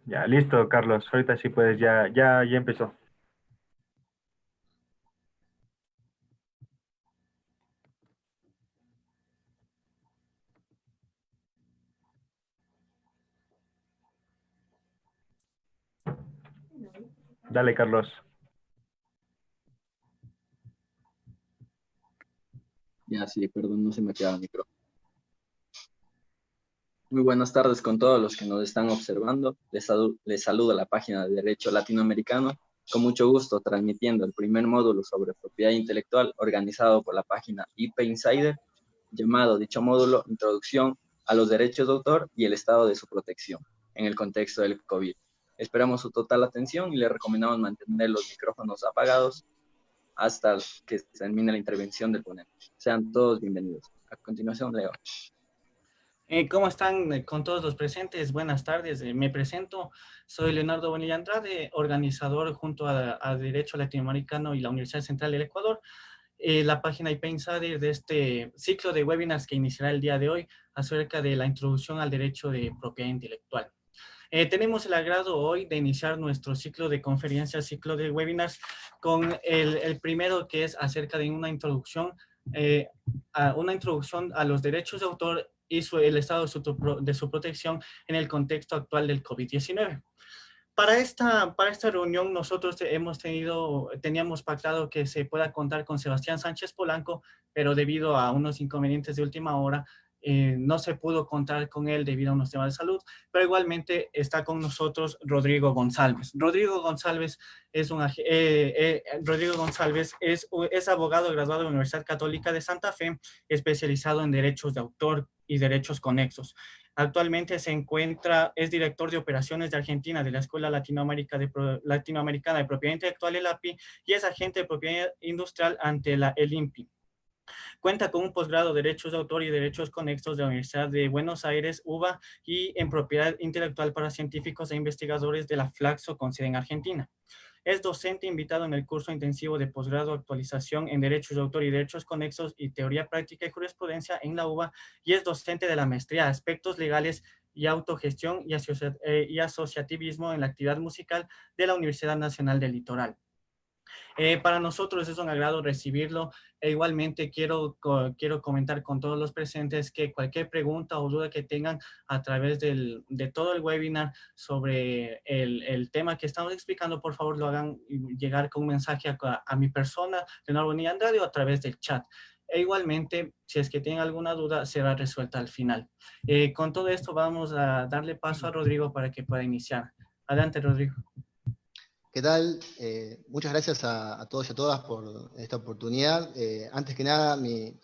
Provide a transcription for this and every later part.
Ya, listo, Carlos. Ahorita sí puedes, ya empezó. Dale, Carlos. Ya, sí, perdón, no se me quedaba el micro. Muy buenas tardes con todos los que nos están observando. Les saludo a la página de Derecho Latinoamericano. Con mucho gusto, transmitiendo el primer módulo sobre propiedad intelectual organizado por la página IP Insider, llamado dicho módulo Introducción a los derechos de autor y el estado de su protección en el contexto del COVID. Esperamos su total atención y les recomendamos mantener los micrófonos apagados hasta que se termine la intervención del ponente. Sean todos bienvenidos. A continuación, Leo. ¿Cómo están con todos los presentes? Buenas tardes. Me presento. Soy Leonardo Bonilla Andrade, organizador junto a Derecho Latinoamericano y la Universidad Central del Ecuador, la página IP Insider de este ciclo de webinars que iniciará el día de hoy acerca de la introducción al derecho de propiedad intelectual. Tenemos el agrado hoy de iniciar nuestro ciclo de conferencias, ciclo de webinars, con el primero, que es acerca de una introducción a los derechos de autor y el estado de su protección en el contexto actual del COVID-19. Para esta reunión nosotros teníamos pactado que se pueda contar con Sebastián Sánchez Polanco, pero debido a unos inconvenientes de última hora, no se pudo contar con él debido a unos temas de salud, pero igualmente está con nosotros Rodrigo González. Rodrigo González es abogado graduado de la Universidad Católica de Santa Fe, especializado en derechos de autor y derechos conexos. Actualmente es director de operaciones de Argentina de la Escuela Latinoamericana de Propiedad Intelectual, el API, y es agente de propiedad industrial ante el INPI. Cuenta con un posgrado de Derechos de Autor y Derechos Conexos de la Universidad de Buenos Aires, UBA, y en Propiedad Intelectual para Científicos e Investigadores de la Flaxo, con sede en Argentina. Es docente invitado en el curso intensivo de posgrado Actualización en Derechos de Autor y Derechos Conexos y Teoría Práctica y Jurisprudencia en la UBA, y es docente de la maestría Aspectos Legales y Autogestión y Asociativismo en la Actividad Musical de la Universidad Nacional del Litoral. Para nosotros es un agrado recibirlo. Igualmente quiero comentar con todos los presentes que cualquier pregunta o duda que tengan a través de todo el webinar sobre el tema que estamos explicando, por favor lo hagan llegar con un mensaje a mi persona, Leonardo Bonilla Andrade, o a través del chat. E igualmente, si es que tienen alguna duda, será resuelta al final. Con todo esto vamos a darle paso a Rodrigo para que pueda iniciar. Adelante, Rodrigo. ¿Qué tal? Muchas gracias a todos y a todas por esta oportunidad. Antes que nada, mi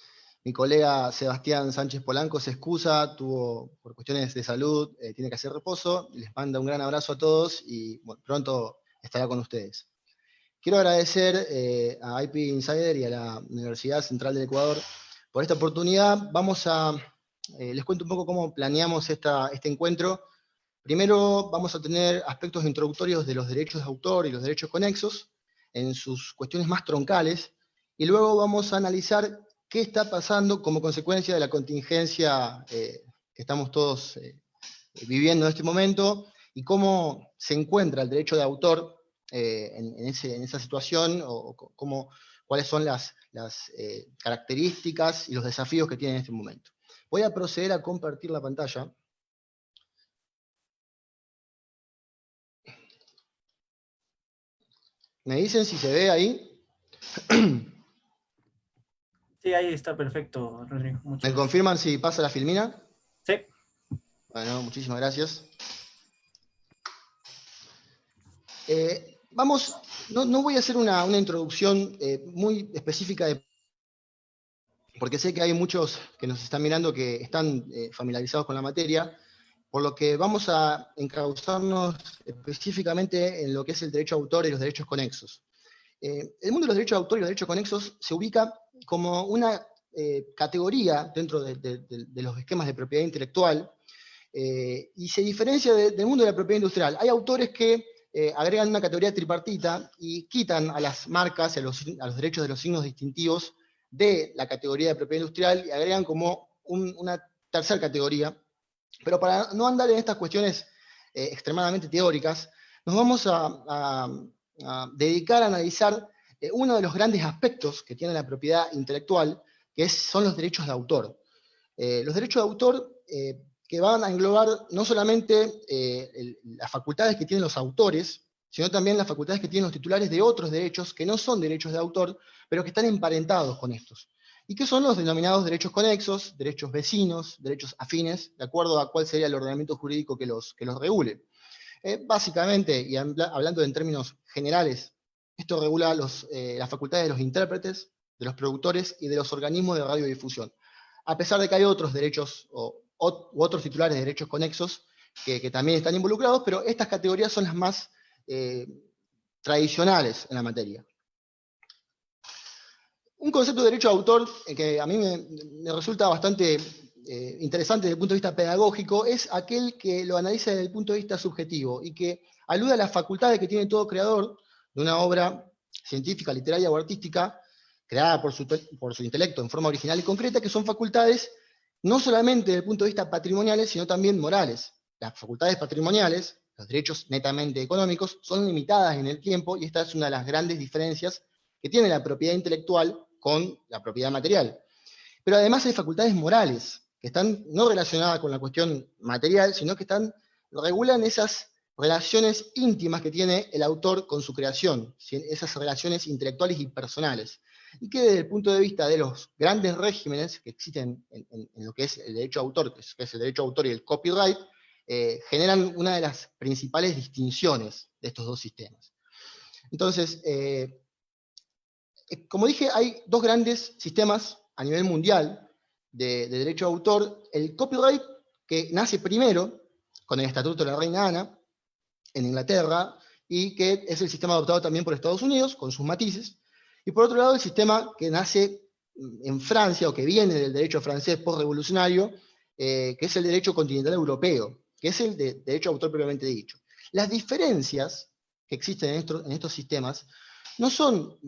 colega Sebastián Sánchez Polanco se excusa, por cuestiones de salud, tiene que hacer reposo. Les manda un gran abrazo a todos y bueno, pronto estará con ustedes. Quiero agradecer a IP Insider y a la Universidad Central del Ecuador por esta oportunidad. Les cuento un poco cómo planeamos este encuentro. Primero vamos a tener aspectos introductorios de los derechos de autor y los derechos conexos en sus cuestiones más troncales, y luego vamos a analizar qué está pasando como consecuencia de la contingencia que estamos todos viviendo en este momento, y cómo se encuentra el derecho de autor en esa situación, cuáles son las características y los desafíos que tiene en este momento. Voy a proceder a compartir la pantalla. ¿Me dicen si se ve ahí? Sí, ahí está perfecto, Rodrigo. ¿Me confirman si pasa la filmina? Sí. Bueno, muchísimas gracias. No voy a hacer una introducción muy específica, porque sé que hay muchos que nos están mirando que están familiarizados con la materia, por lo que vamos a encauzarnos específicamente en lo que es el derecho de autor y los derechos conexos. El mundo de los derechos de autor y los derechos conexos se ubica como una categoría dentro de los esquemas de propiedad intelectual, y se diferencia del mundo de la propiedad industrial. Hay autores que agregan una categoría tripartita y quitan a las marcas y a los derechos de los signos distintivos de la categoría de propiedad industrial y agregan como una tercera categoría. Pero para no andar en estas cuestiones extremadamente teóricas, nos vamos a dedicar a analizar uno de los grandes aspectos que tiene la propiedad intelectual, que son los derechos de autor. Los derechos de autor que van a englobar no solamente las facultades que tienen los autores, sino también las facultades que tienen los titulares de otros derechos que no son derechos de autor, pero que están emparentados con estos. Y que son los denominados derechos conexos, derechos vecinos, derechos afines, de acuerdo a cuál sería el ordenamiento jurídico que los regule. Básicamente, y hablando en términos generales, esto regula las facultades de los intérpretes, de los productores y de los organismos de radiodifusión. A pesar de que hay otros derechos u otros titulares de derechos conexos que también están involucrados, pero estas categorías son las más tradicionales en la materia. Un concepto de derecho de autor que a mí me resulta bastante interesante desde el punto de vista pedagógico es aquel que lo analiza desde el punto de vista subjetivo y que alude a las facultades que tiene todo creador de una obra científica, literaria o artística creada por su intelecto en forma original y concreta, que son facultades no solamente desde el punto de vista patrimoniales, sino también morales. Las facultades patrimoniales, los derechos netamente económicos, son limitadas en el tiempo y esta es una de las grandes diferencias que tiene la propiedad intelectual con la propiedad material. Pero además hay facultades morales, que están no relacionadas con la cuestión material, sino que regulan esas relaciones íntimas que tiene el autor con su creación, esas relaciones intelectuales y personales, y que desde el punto de vista de los grandes regímenes que existen en lo que es el derecho de autor, que es el derecho de autor y el copyright, generan una de las principales distinciones de estos dos sistemas. Entonces, como dije, hay dos grandes sistemas a nivel mundial de derecho de autor. El copyright, que nace primero con el Estatuto de la Reina Ana, en Inglaterra, y que es el sistema adoptado también por Estados Unidos, con sus matices. Y por otro lado, el sistema que nace en Francia, o que viene del derecho francés postrevolucionario, que es el derecho continental europeo, que es el de derecho de autor propiamente dicho. Las diferencias que existen en estos sistemas no son,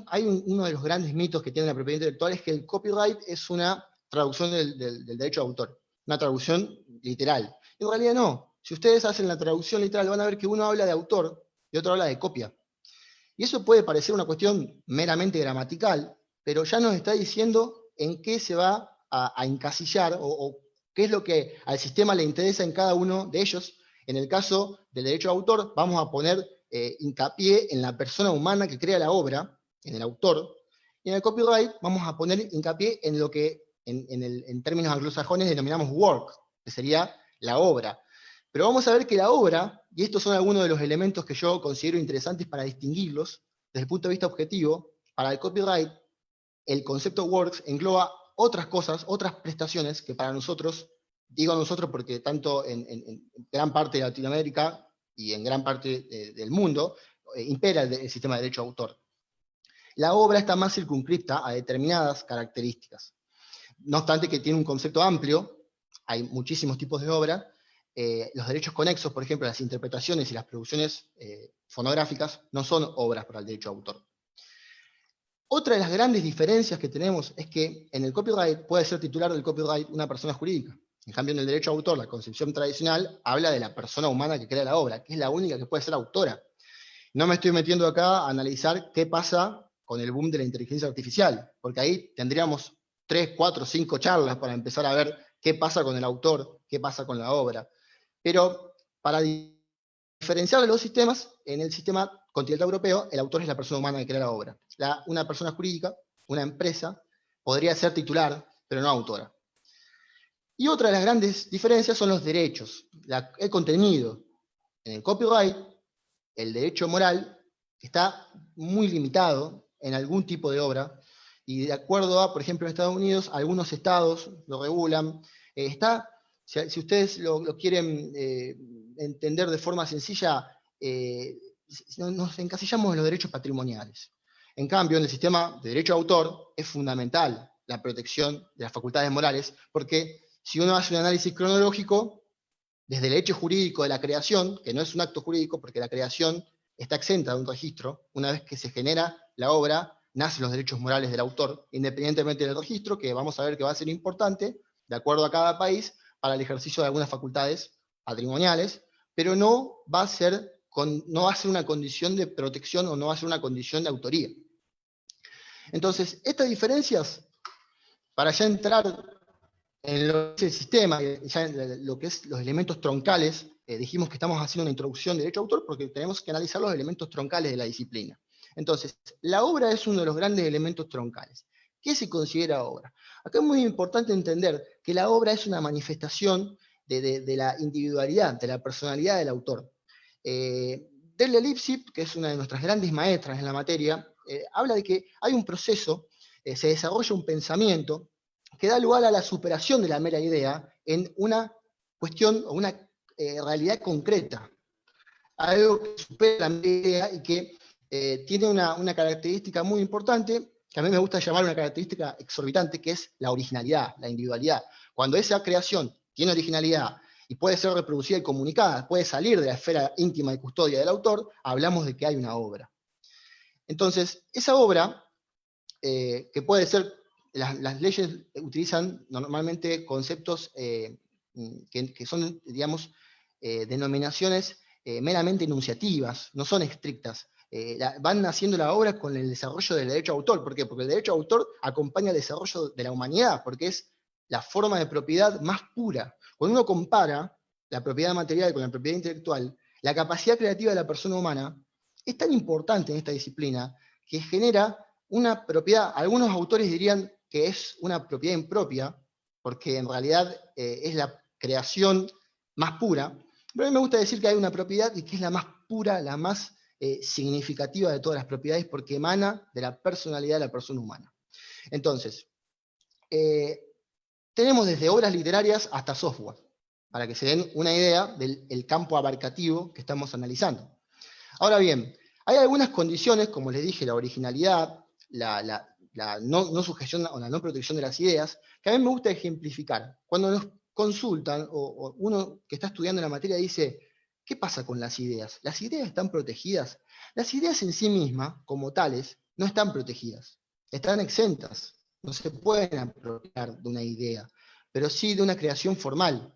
hay uno de los grandes mitos que tiene la propiedad intelectual, es que el copyright es una traducción del derecho de autor, una traducción literal. En realidad no. Si ustedes hacen la traducción literal, van a ver que uno habla de autor y otro habla de copia. Y eso puede parecer una cuestión meramente gramatical, pero ya nos está diciendo en qué se va a encasillar o qué es lo que al sistema le interesa en cada uno de ellos. En el caso del derecho de autor, vamos a poner hincapié en la persona humana que crea la obra, en el autor, y en el copyright vamos a poner hincapié en lo que en términos anglosajones denominamos work, que sería la obra. Pero vamos a ver que la obra, y estos son algunos de los elementos que yo considero interesantes para distinguirlos, desde el punto de vista objetivo, para el copyright, el concepto works engloba otras cosas, otras prestaciones que para nosotros, digo nosotros porque tanto en gran parte de Latinoamérica y en gran parte del mundo, impera el sistema de derecho de autor. La obra está más circunscripta a determinadas características. No obstante que tiene un concepto amplio, hay muchísimos tipos de obra. Los derechos conexos, por ejemplo, las interpretaciones y las producciones fonográficas, no son obras para el derecho de autor. Otra de las grandes diferencias que tenemos es que en el copyright puede ser titular del copyright una persona jurídica. En cambio, en el derecho de autor, la concepción tradicional habla de la persona humana que crea la obra, que es la única que puede ser autora. No me estoy metiendo acá a analizar qué pasa con el boom de la inteligencia artificial, porque ahí tendríamos 3, 4, 5 charlas para empezar a ver qué pasa con el autor, qué pasa con la obra. Pero para diferenciar de los sistemas, en el sistema continental europeo, el autor es la persona humana que crea la obra. Una persona jurídica, una empresa, podría ser titular, pero no autora. Y otra de las grandes diferencias son los derechos, el contenido. En el copyright, el derecho moral está muy limitado en algún tipo de obra, y de acuerdo a, por ejemplo, en Estados Unidos, algunos estados lo regulan. Si ustedes lo quieren entender de forma sencilla, nos encasillamos en los derechos patrimoniales. En cambio, en el sistema de derecho de autor es fundamental la protección de las facultades morales, porque si uno hace un análisis cronológico desde el hecho jurídico de la creación, que no es un acto jurídico porque la creación está exenta de un registro. Una vez que se genera la obra, nacen los derechos morales del autor, independientemente del registro, que vamos a ver que va a ser importante, de acuerdo a cada país, para el ejercicio de algunas facultades patrimoniales, pero no va a ser una condición de protección o no va a ser una condición de autoría. Entonces, estas diferencias, para ya entrar en lo que es el sistema, ya en lo que es los elementos troncales, dijimos que estamos haciendo una introducción de derecho de autor porque tenemos que analizar los elementos troncales de la disciplina. Entonces, la obra es uno de los grandes elementos troncales. ¿Qué se considera obra? Acá es muy importante entender que la obra es una manifestación de la individualidad, de la personalidad del autor. Delia Lipsip, que es una de nuestras grandes maestras en la materia, habla de que hay un proceso, se desarrolla un pensamiento que da lugar a la superación de la mera idea en una cuestión o una realidad concreta. Algo que supera la mera idea y que tiene una característica muy importante, que a mí me gusta llamar una característica exorbitante, que es la originalidad, la individualidad. Cuando esa creación tiene originalidad y puede ser reproducida y comunicada, puede salir de la esfera íntima y custodia del autor, hablamos de que hay una obra. Entonces, esa obra, que puede ser, las leyes utilizan normalmente conceptos que son, digamos, denominaciones meramente enunciativas, no son estrictas. Van haciendo la obra con el desarrollo del derecho de autor. ¿Por qué? Porque el derecho de autor acompaña el desarrollo de la humanidad, porque es la forma de propiedad más pura. Cuando uno compara la propiedad material con la propiedad intelectual, la capacidad creativa de la persona humana es tan importante en esta disciplina que genera una propiedad. Algunos autores dirían que es una propiedad impropia, porque en realidad es la creación más pura, pero a mí me gusta decir que hay una propiedad y que es la más pura, la más significativa de todas las propiedades, porque emana de la personalidad de la persona humana. Entonces, tenemos desde obras literarias hasta software, para que se den una idea del campo abarcativo que estamos analizando. Ahora bien, hay algunas condiciones, como les dije, la originalidad, la no sujeción o la no protección de las ideas, que a mí me gusta ejemplificar. Cuando nos consultan, o uno que está estudiando la materia dice, ¿qué pasa con las ideas? ¿Las ideas están protegidas? Las ideas en sí mismas, como tales, no están protegidas, están exentas, no se pueden apropiar de una idea, pero sí de una creación formal.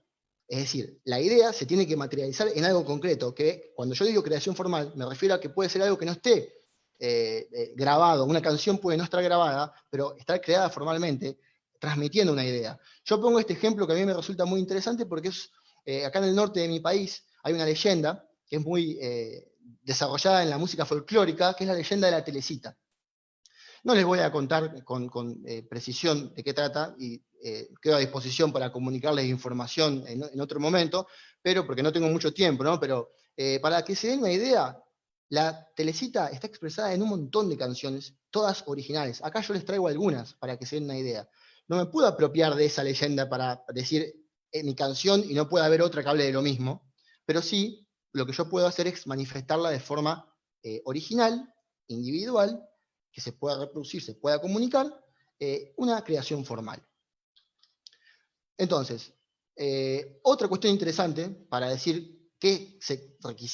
Es decir, la idea se tiene que materializar en algo concreto, que cuando yo digo creación formal, me refiero a que puede ser algo que no esté grabado, una canción puede no estar grabada, pero estar creada formalmente, transmitiendo una idea. Yo pongo este ejemplo que a mí me resulta muy interesante porque es, acá en el norte de mi país hay una leyenda que es muy desarrollada en la música folclórica, que es la leyenda de la Telecita. No les voy a contar con precisión de qué trata, y quedo a disposición para comunicarles información en otro momento, pero porque no tengo mucho tiempo, ¿no? Pero para que se den una idea, la Telecita está expresada en un montón de canciones, todas originales. Acá yo les traigo algunas para que se den una idea. No me puedo apropiar de esa leyenda para decir mi canción y no puede haber otra que hable de lo mismo, pero sí, lo que yo puedo hacer es manifestarla de forma original, individual, que se pueda reproducir, se pueda comunicar, una creación formal. Entonces, otra cuestión interesante para decir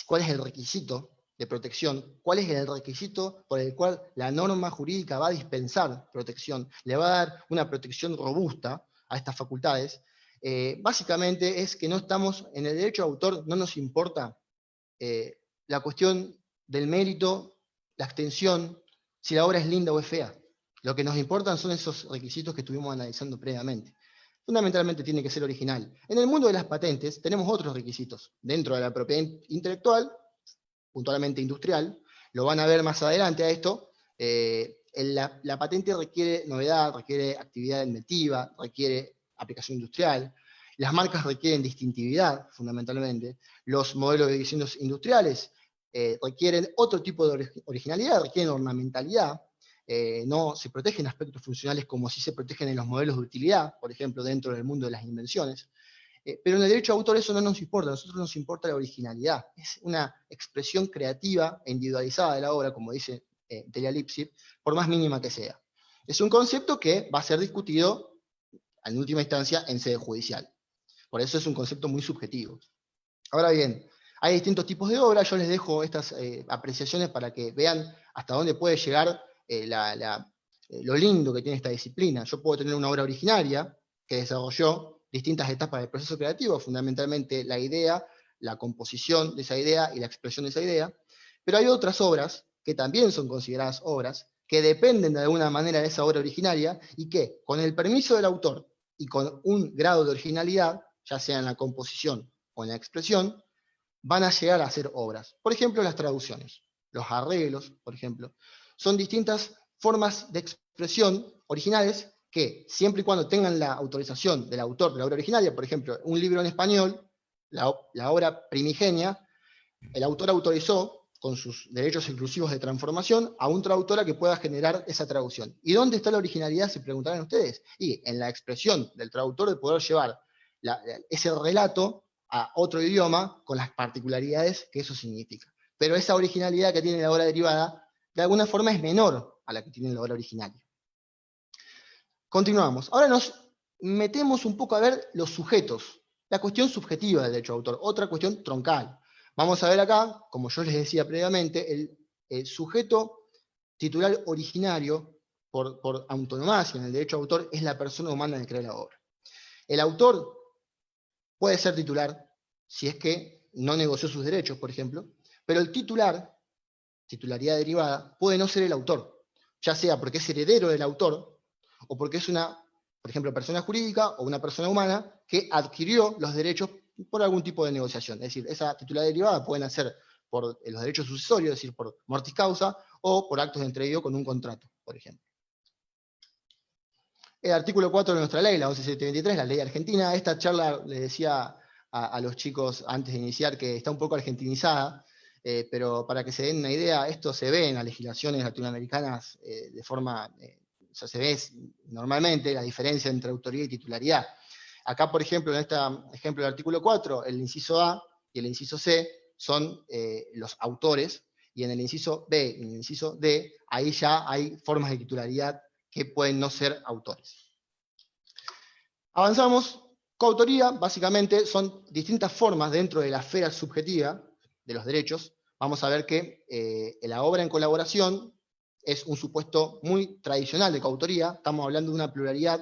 cuál es el requisito de protección, cuál es el requisito por el cual la norma jurídica va a dispensar protección, le va a dar una protección robusta a estas facultades, básicamente es que no estamos, en el derecho de autor no nos importa la cuestión del mérito, la extensión, si la obra es linda o es fea. Lo que nos importan son esos requisitos que estuvimos analizando previamente. Fundamentalmente tiene que ser original. En el mundo de las patentes tenemos otros requisitos. Dentro de la propiedad intelectual, puntualmente industrial, lo van a ver más adelante a esto, la patente requiere novedad, requiere actividad inventiva, requiere aplicación industrial. Las marcas requieren distintividad, fundamentalmente. Los modelos de diseños industriales requieren otro tipo de originalidad, requieren ornamentalidad. No se protegen aspectos funcionales como si se protegen en los modelos de utilidad, por ejemplo, dentro del mundo de las invenciones. Pero en el derecho de autor eso no nos importa, a nosotros nos importa la originalidad. Es una expresión creativa e individualizada de la obra, como dice Delia Lipsip, por más mínima que sea. Es un concepto que va a ser discutido, en última instancia, en sede judicial. Por eso es un concepto muy subjetivo. Ahora bien, hay distintos tipos de obras, yo les dejo estas apreciaciones para que vean hasta dónde puede llegar lo lindo que tiene esta disciplina. Yo puedo tener una obra originaria que desarrolló distintas etapas del proceso creativo, fundamentalmente la idea, la composición de esa idea y la expresión de esa idea, pero hay otras obras que también son consideradas obras, que dependen de alguna manera de esa obra originaria y que, con el permiso del autor y con un grado de originalidad, ya sea en la composición o en la expresión, van a llegar a ser obras. Por ejemplo, las traducciones, los arreglos, por ejemplo, son distintas formas de expresión originales que, siempre y cuando tengan la autorización del autor de la obra originaria, por ejemplo, un libro en español, la obra primigenia, el autor autorizó, con sus derechos exclusivos de transformación, a un traductora que pueda generar esa traducción. ¿Y dónde está la originalidad, se preguntarán ustedes? Y en la expresión del traductor de poder llevar ese relato a otro idioma con las particularidades que eso significa. Pero esa originalidad que tiene la obra derivada, de alguna forma es menor a la que tiene la obra originaria. Continuamos. Ahora nos metemos un poco a ver los sujetos, la cuestión subjetiva del derecho de autor, otra cuestión troncal. Vamos a ver acá, como yo les decía previamente, el sujeto titular originario, por antonomasia en el derecho de autor, es la persona humana que crea la obra. El autor puede ser titular, si es que no negoció sus derechos, por ejemplo, pero el titular, titularidad derivada, puede no ser el autor, ya sea porque es heredero del autor, o porque es una, por ejemplo, persona jurídica o una persona humana que adquirió los derechos por algún tipo de negociación. Es decir, esa titularidad derivada pueden ser por los derechos sucesorios, es decir, por mortis causa, o por actos de entredido con un contrato, por ejemplo. El artículo 4 de nuestra ley, la 11723, la ley argentina, esta charla le decía a los chicos antes de iniciar que está un poco argentinizada, pero para que se den una idea, esto se ve en las legislaciones latinoamericanas de forma, o sea, se ve normalmente la diferencia entre autoría y titularidad. Acá, por ejemplo, en este ejemplo del artículo 4, el inciso A y el inciso C son los autores, y en el inciso B y en el inciso D, ahí ya hay formas de titularidad que pueden no ser autores. Avanzamos. Coautoría, básicamente, son distintas formas dentro de la esfera subjetiva de los derechos. Vamos a ver que la obra en colaboración es un supuesto muy tradicional de coautoría. Estamos hablando de una pluralidad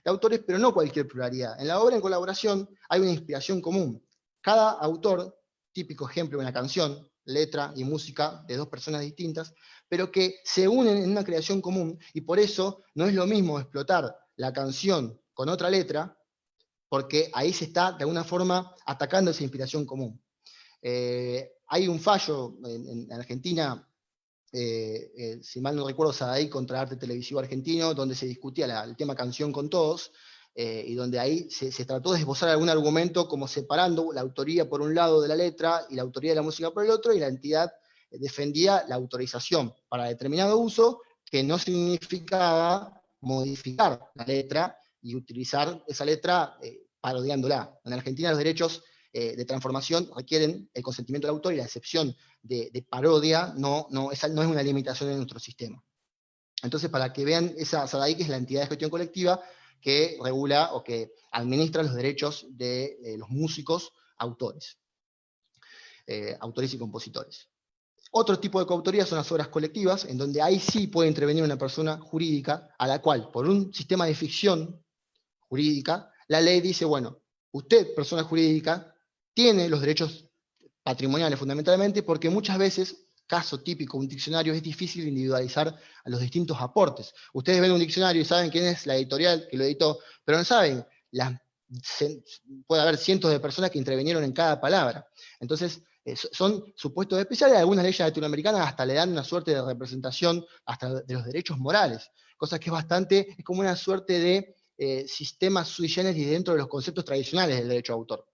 de autores, pero no cualquier pluralidad. En la obra en colaboración hay una inspiración común. Cada autor, típico ejemplo de una canción, letra y música de dos personas distintas, pero que se unen en una creación común, y por eso no es lo mismo explotar la canción con otra letra, porque ahí se está de alguna forma atacando esa inspiración común. Hay un fallo en Argentina, si mal no recuerdo, Sadaic contra Arte Televisivo Argentino, donde se discutía el tema canción con todos, y donde ahí se trató de esbozar algún argumento como separando la autoría por un lado de la letra y la autoría de la música por el otro, y la entidad defendía la autorización para determinado uso, que no significaba modificar la letra y utilizar esa letra parodiándola. En Argentina los derechos de transformación requieren el consentimiento del autor, y la excepción de parodia esa no es una limitación en nuestro sistema. Entonces, para que vean, esa SADAIC es la entidad de gestión colectiva que regula o que administra los derechos de los músicos autores y compositores. Otro tipo de coautoría son las obras colectivas, en donde ahí sí puede intervenir una persona jurídica, a la cual, por un sistema de ficción jurídica, la ley dice, bueno, usted, persona jurídica, tiene los derechos patrimoniales fundamentalmente, porque muchas veces, caso típico, un diccionario, es difícil individualizar a los distintos aportes. Ustedes ven un diccionario y saben quién es la editorial que lo editó, pero no saben, puede haber cientos de personas que intervinieron en cada palabra. Entonces, son supuestos especiales. Algunas leyes latinoamericanas hasta le dan una suerte de representación hasta de los derechos morales, cosa que es como una suerte de sistema sui generis dentro de los conceptos tradicionales del derecho de autor.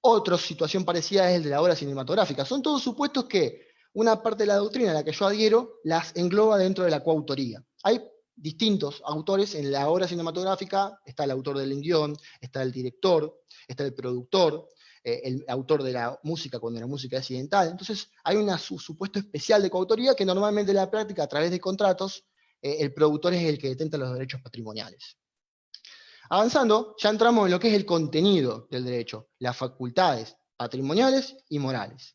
Otra situación parecida es el de la obra cinematográfica. Son todos supuestos que una parte de la doctrina a la que yo adhiero las engloba dentro de la coautoría. Hay distintos autores en la obra cinematográfica, está el autor del guión, está el director, está el productor, el autor de la música cuando la música es incidental. Entonces hay un supuesto especial de coautoría que normalmente en la práctica, a través de contratos, el productor es el que detenta los derechos patrimoniales. Avanzando, ya entramos en lo que es el contenido del derecho, las facultades, patrimoniales y morales.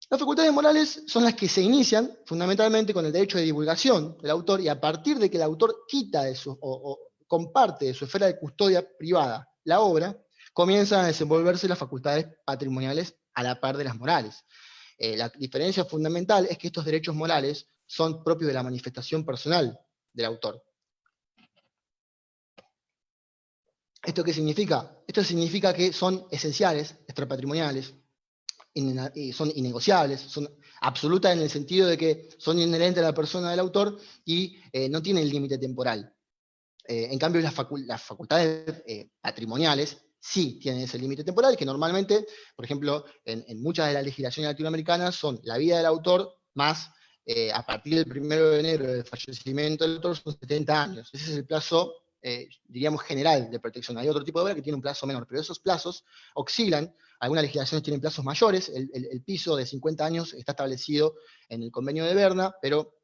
Las facultades morales son las que se inician fundamentalmente con el derecho de divulgación del autor, y a partir de que el autor quita o comparte de su esfera de custodia privada la obra, comienzan a desenvolverse las facultades patrimoniales a la par de las morales. La diferencia fundamental es que estos derechos morales son propios de la manifestación personal del autor. ¿Esto qué significa? Esto significa que son esenciales, extrapatrimoniales, son innegociables, son absolutas en el sentido de que son inherentes a la persona del autor y no tienen límite temporal. En cambio, las facultades patrimoniales sí tienen ese límite temporal, que normalmente, por ejemplo, en muchas de las legislaciones latinoamericanas son la vida del autor más, a partir del 1 de enero del fallecimiento del autor, son 70 años. Ese es el plazo, diríamos, general de protección. Hay otro tipo de obra que tiene un plazo menor, pero esos plazos oscilan. Algunas legislaciones tienen plazos mayores, el piso de 50 años está establecido en el convenio de Berna, pero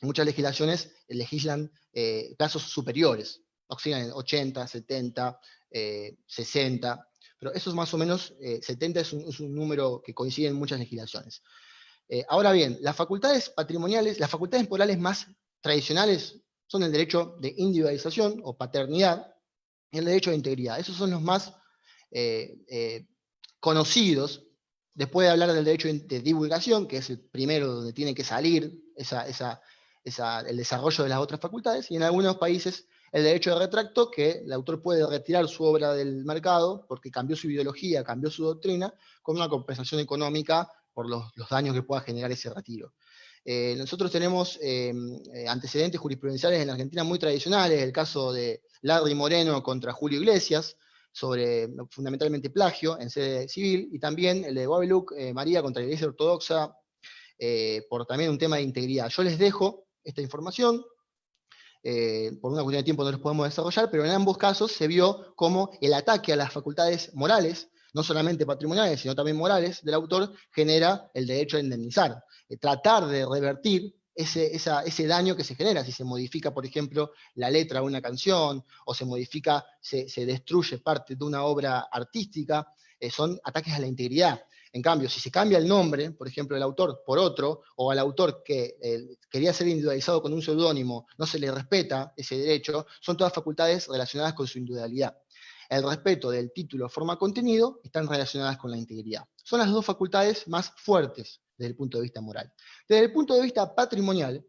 muchas legislaciones legislan plazos superiores, oscilan en 80, 70, 60, pero eso es más o menos, 70 es un número que coincide en muchas legislaciones. Ahora bien, las facultades patrimoniales, las facultades morales más tradicionales son el derecho de individualización o paternidad y el derecho de integridad. Esos son los más conocidos. Después de hablar del derecho de divulgación, que es el primero donde tiene que salir el desarrollo de las otras facultades, y en algunos países el derecho de retracto, que el autor puede retirar su obra del mercado porque cambió su ideología, cambió su doctrina, con una compensación económica por los daños que pueda generar ese retiro. Nosotros tenemos antecedentes jurisprudenciales en Argentina muy tradicionales, el caso de Larry Moreno contra Julio Iglesias, sobre fundamentalmente plagio en sede civil, y también el de Guadalupe María contra la Iglesia Ortodoxa, por también un tema de integridad. Yo les dejo esta información, por una cuestión de tiempo no los podemos desarrollar, pero en ambos casos se vio cómo el ataque a las facultades morales, no solamente patrimoniales, sino también morales, del autor, genera el derecho a indemnizar. Tratar de revertir ese daño que se genera, si se modifica, por ejemplo, la letra de una canción, o se modifica, se destruye parte de una obra artística, son ataques a la integridad. En cambio, si se cambia el nombre, por ejemplo, del autor por otro, o al autor que quería ser individualizado con un seudónimo, no se le respeta ese derecho, son todas facultades relacionadas con su individualidad. El respeto del título, forma, contenido están relacionadas con la integridad. Son las dos facultades más fuertes desde el punto de vista moral. Desde el punto de vista patrimonial,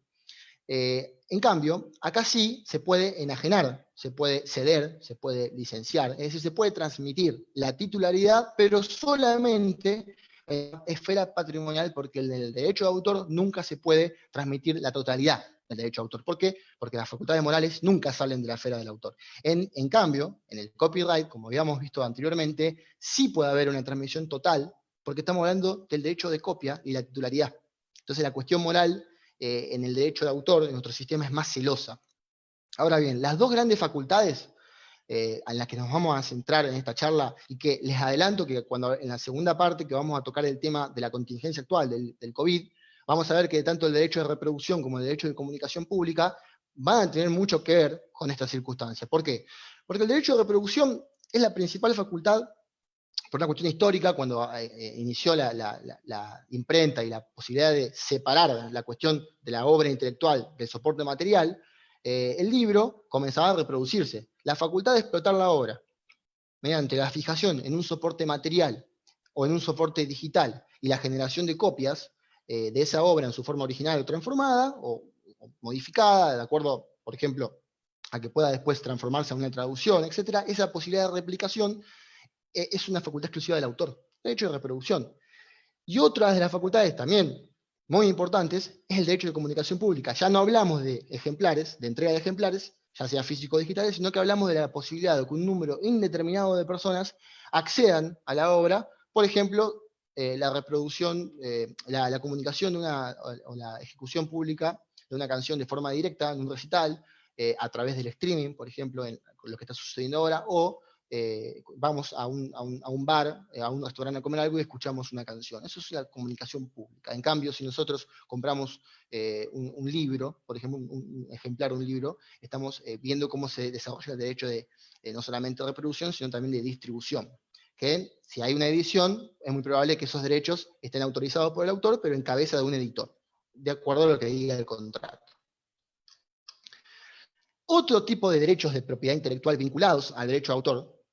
en cambio, acá sí se puede enajenar, se puede ceder, se puede licenciar, es decir, se puede transmitir la titularidad, pero solamente en la esfera patrimonial, porque en el derecho de autor nunca se puede transmitir la totalidad del derecho de autor. ¿Por qué? Porque las facultades morales nunca salen de la esfera del autor. En cambio, en el copyright, como habíamos visto anteriormente, sí puede haber una transmisión total, porque estamos hablando del derecho de copia y la titularidad. Entonces la cuestión moral en el derecho de autor, en nuestro sistema, es más celosa. Ahora bien, las dos grandes facultades en las que nos vamos a centrar en esta charla, y que les adelanto que cuando en la segunda parte, que vamos a tocar el tema de la contingencia actual del COVID, vamos a ver que tanto el derecho de reproducción como el derecho de comunicación pública van a tener mucho que ver con esta circunstancia. ¿Por qué? Porque el derecho de reproducción es la principal facultad, por una cuestión histórica, cuando inició la imprenta y la posibilidad de separar la cuestión de la obra intelectual del soporte material, el libro comenzaba a reproducirse. La facultad de explotar la obra mediante la fijación en un soporte material o en un soporte digital y la generación de copias de esa obra en su forma original o transformada o modificada, de acuerdo, por ejemplo, a que pueda después transformarse en una traducción, etc., esa posibilidad de replicación es una facultad exclusiva del autor, derecho de reproducción. Y otra de las facultades también muy importantes es el derecho de comunicación pública. Ya no hablamos de ejemplares, de entrega de ejemplares, ya sea físicos o digitales, sino que hablamos de la posibilidad de que un número indeterminado de personas accedan a la obra, por ejemplo, la reproducción, la comunicación o la ejecución pública de una canción de forma directa en un recital, a través del streaming, por ejemplo, con lo que está sucediendo ahora, o vamos a un bar, a un restaurante a comer algo y escuchamos una canción. Eso es la comunicación pública. En cambio, si nosotros compramos un libro, por ejemplo, un ejemplar, un libro, estamos viendo cómo se desarrolla el derecho de no solamente de reproducción, sino también de distribución. que si hay una edición, es muy probable que esos derechos estén autorizados por el autor, pero en cabeza de un editor, de acuerdo a lo que diga el contrato. Otro tipo de derechos de propiedad intelectual vinculados al derecho de autor,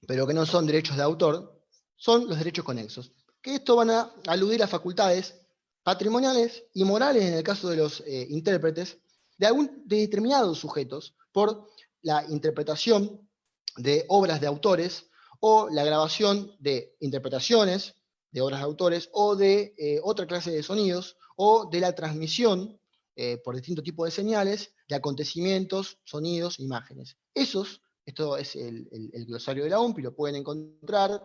pero que no son derechos de autor, son los derechos conexos, que esto van a aludir a facultades patrimoniales y morales en el caso de los intérpretes de determinados sujetos por la interpretación de obras de autores o la grabación de interpretaciones de obras de autores o de otra clase de sonidos o de la transmisión por distintos tipos de señales de acontecimientos, sonidos, imágenes. Esto es el glosario de la OMPI, lo pueden encontrar,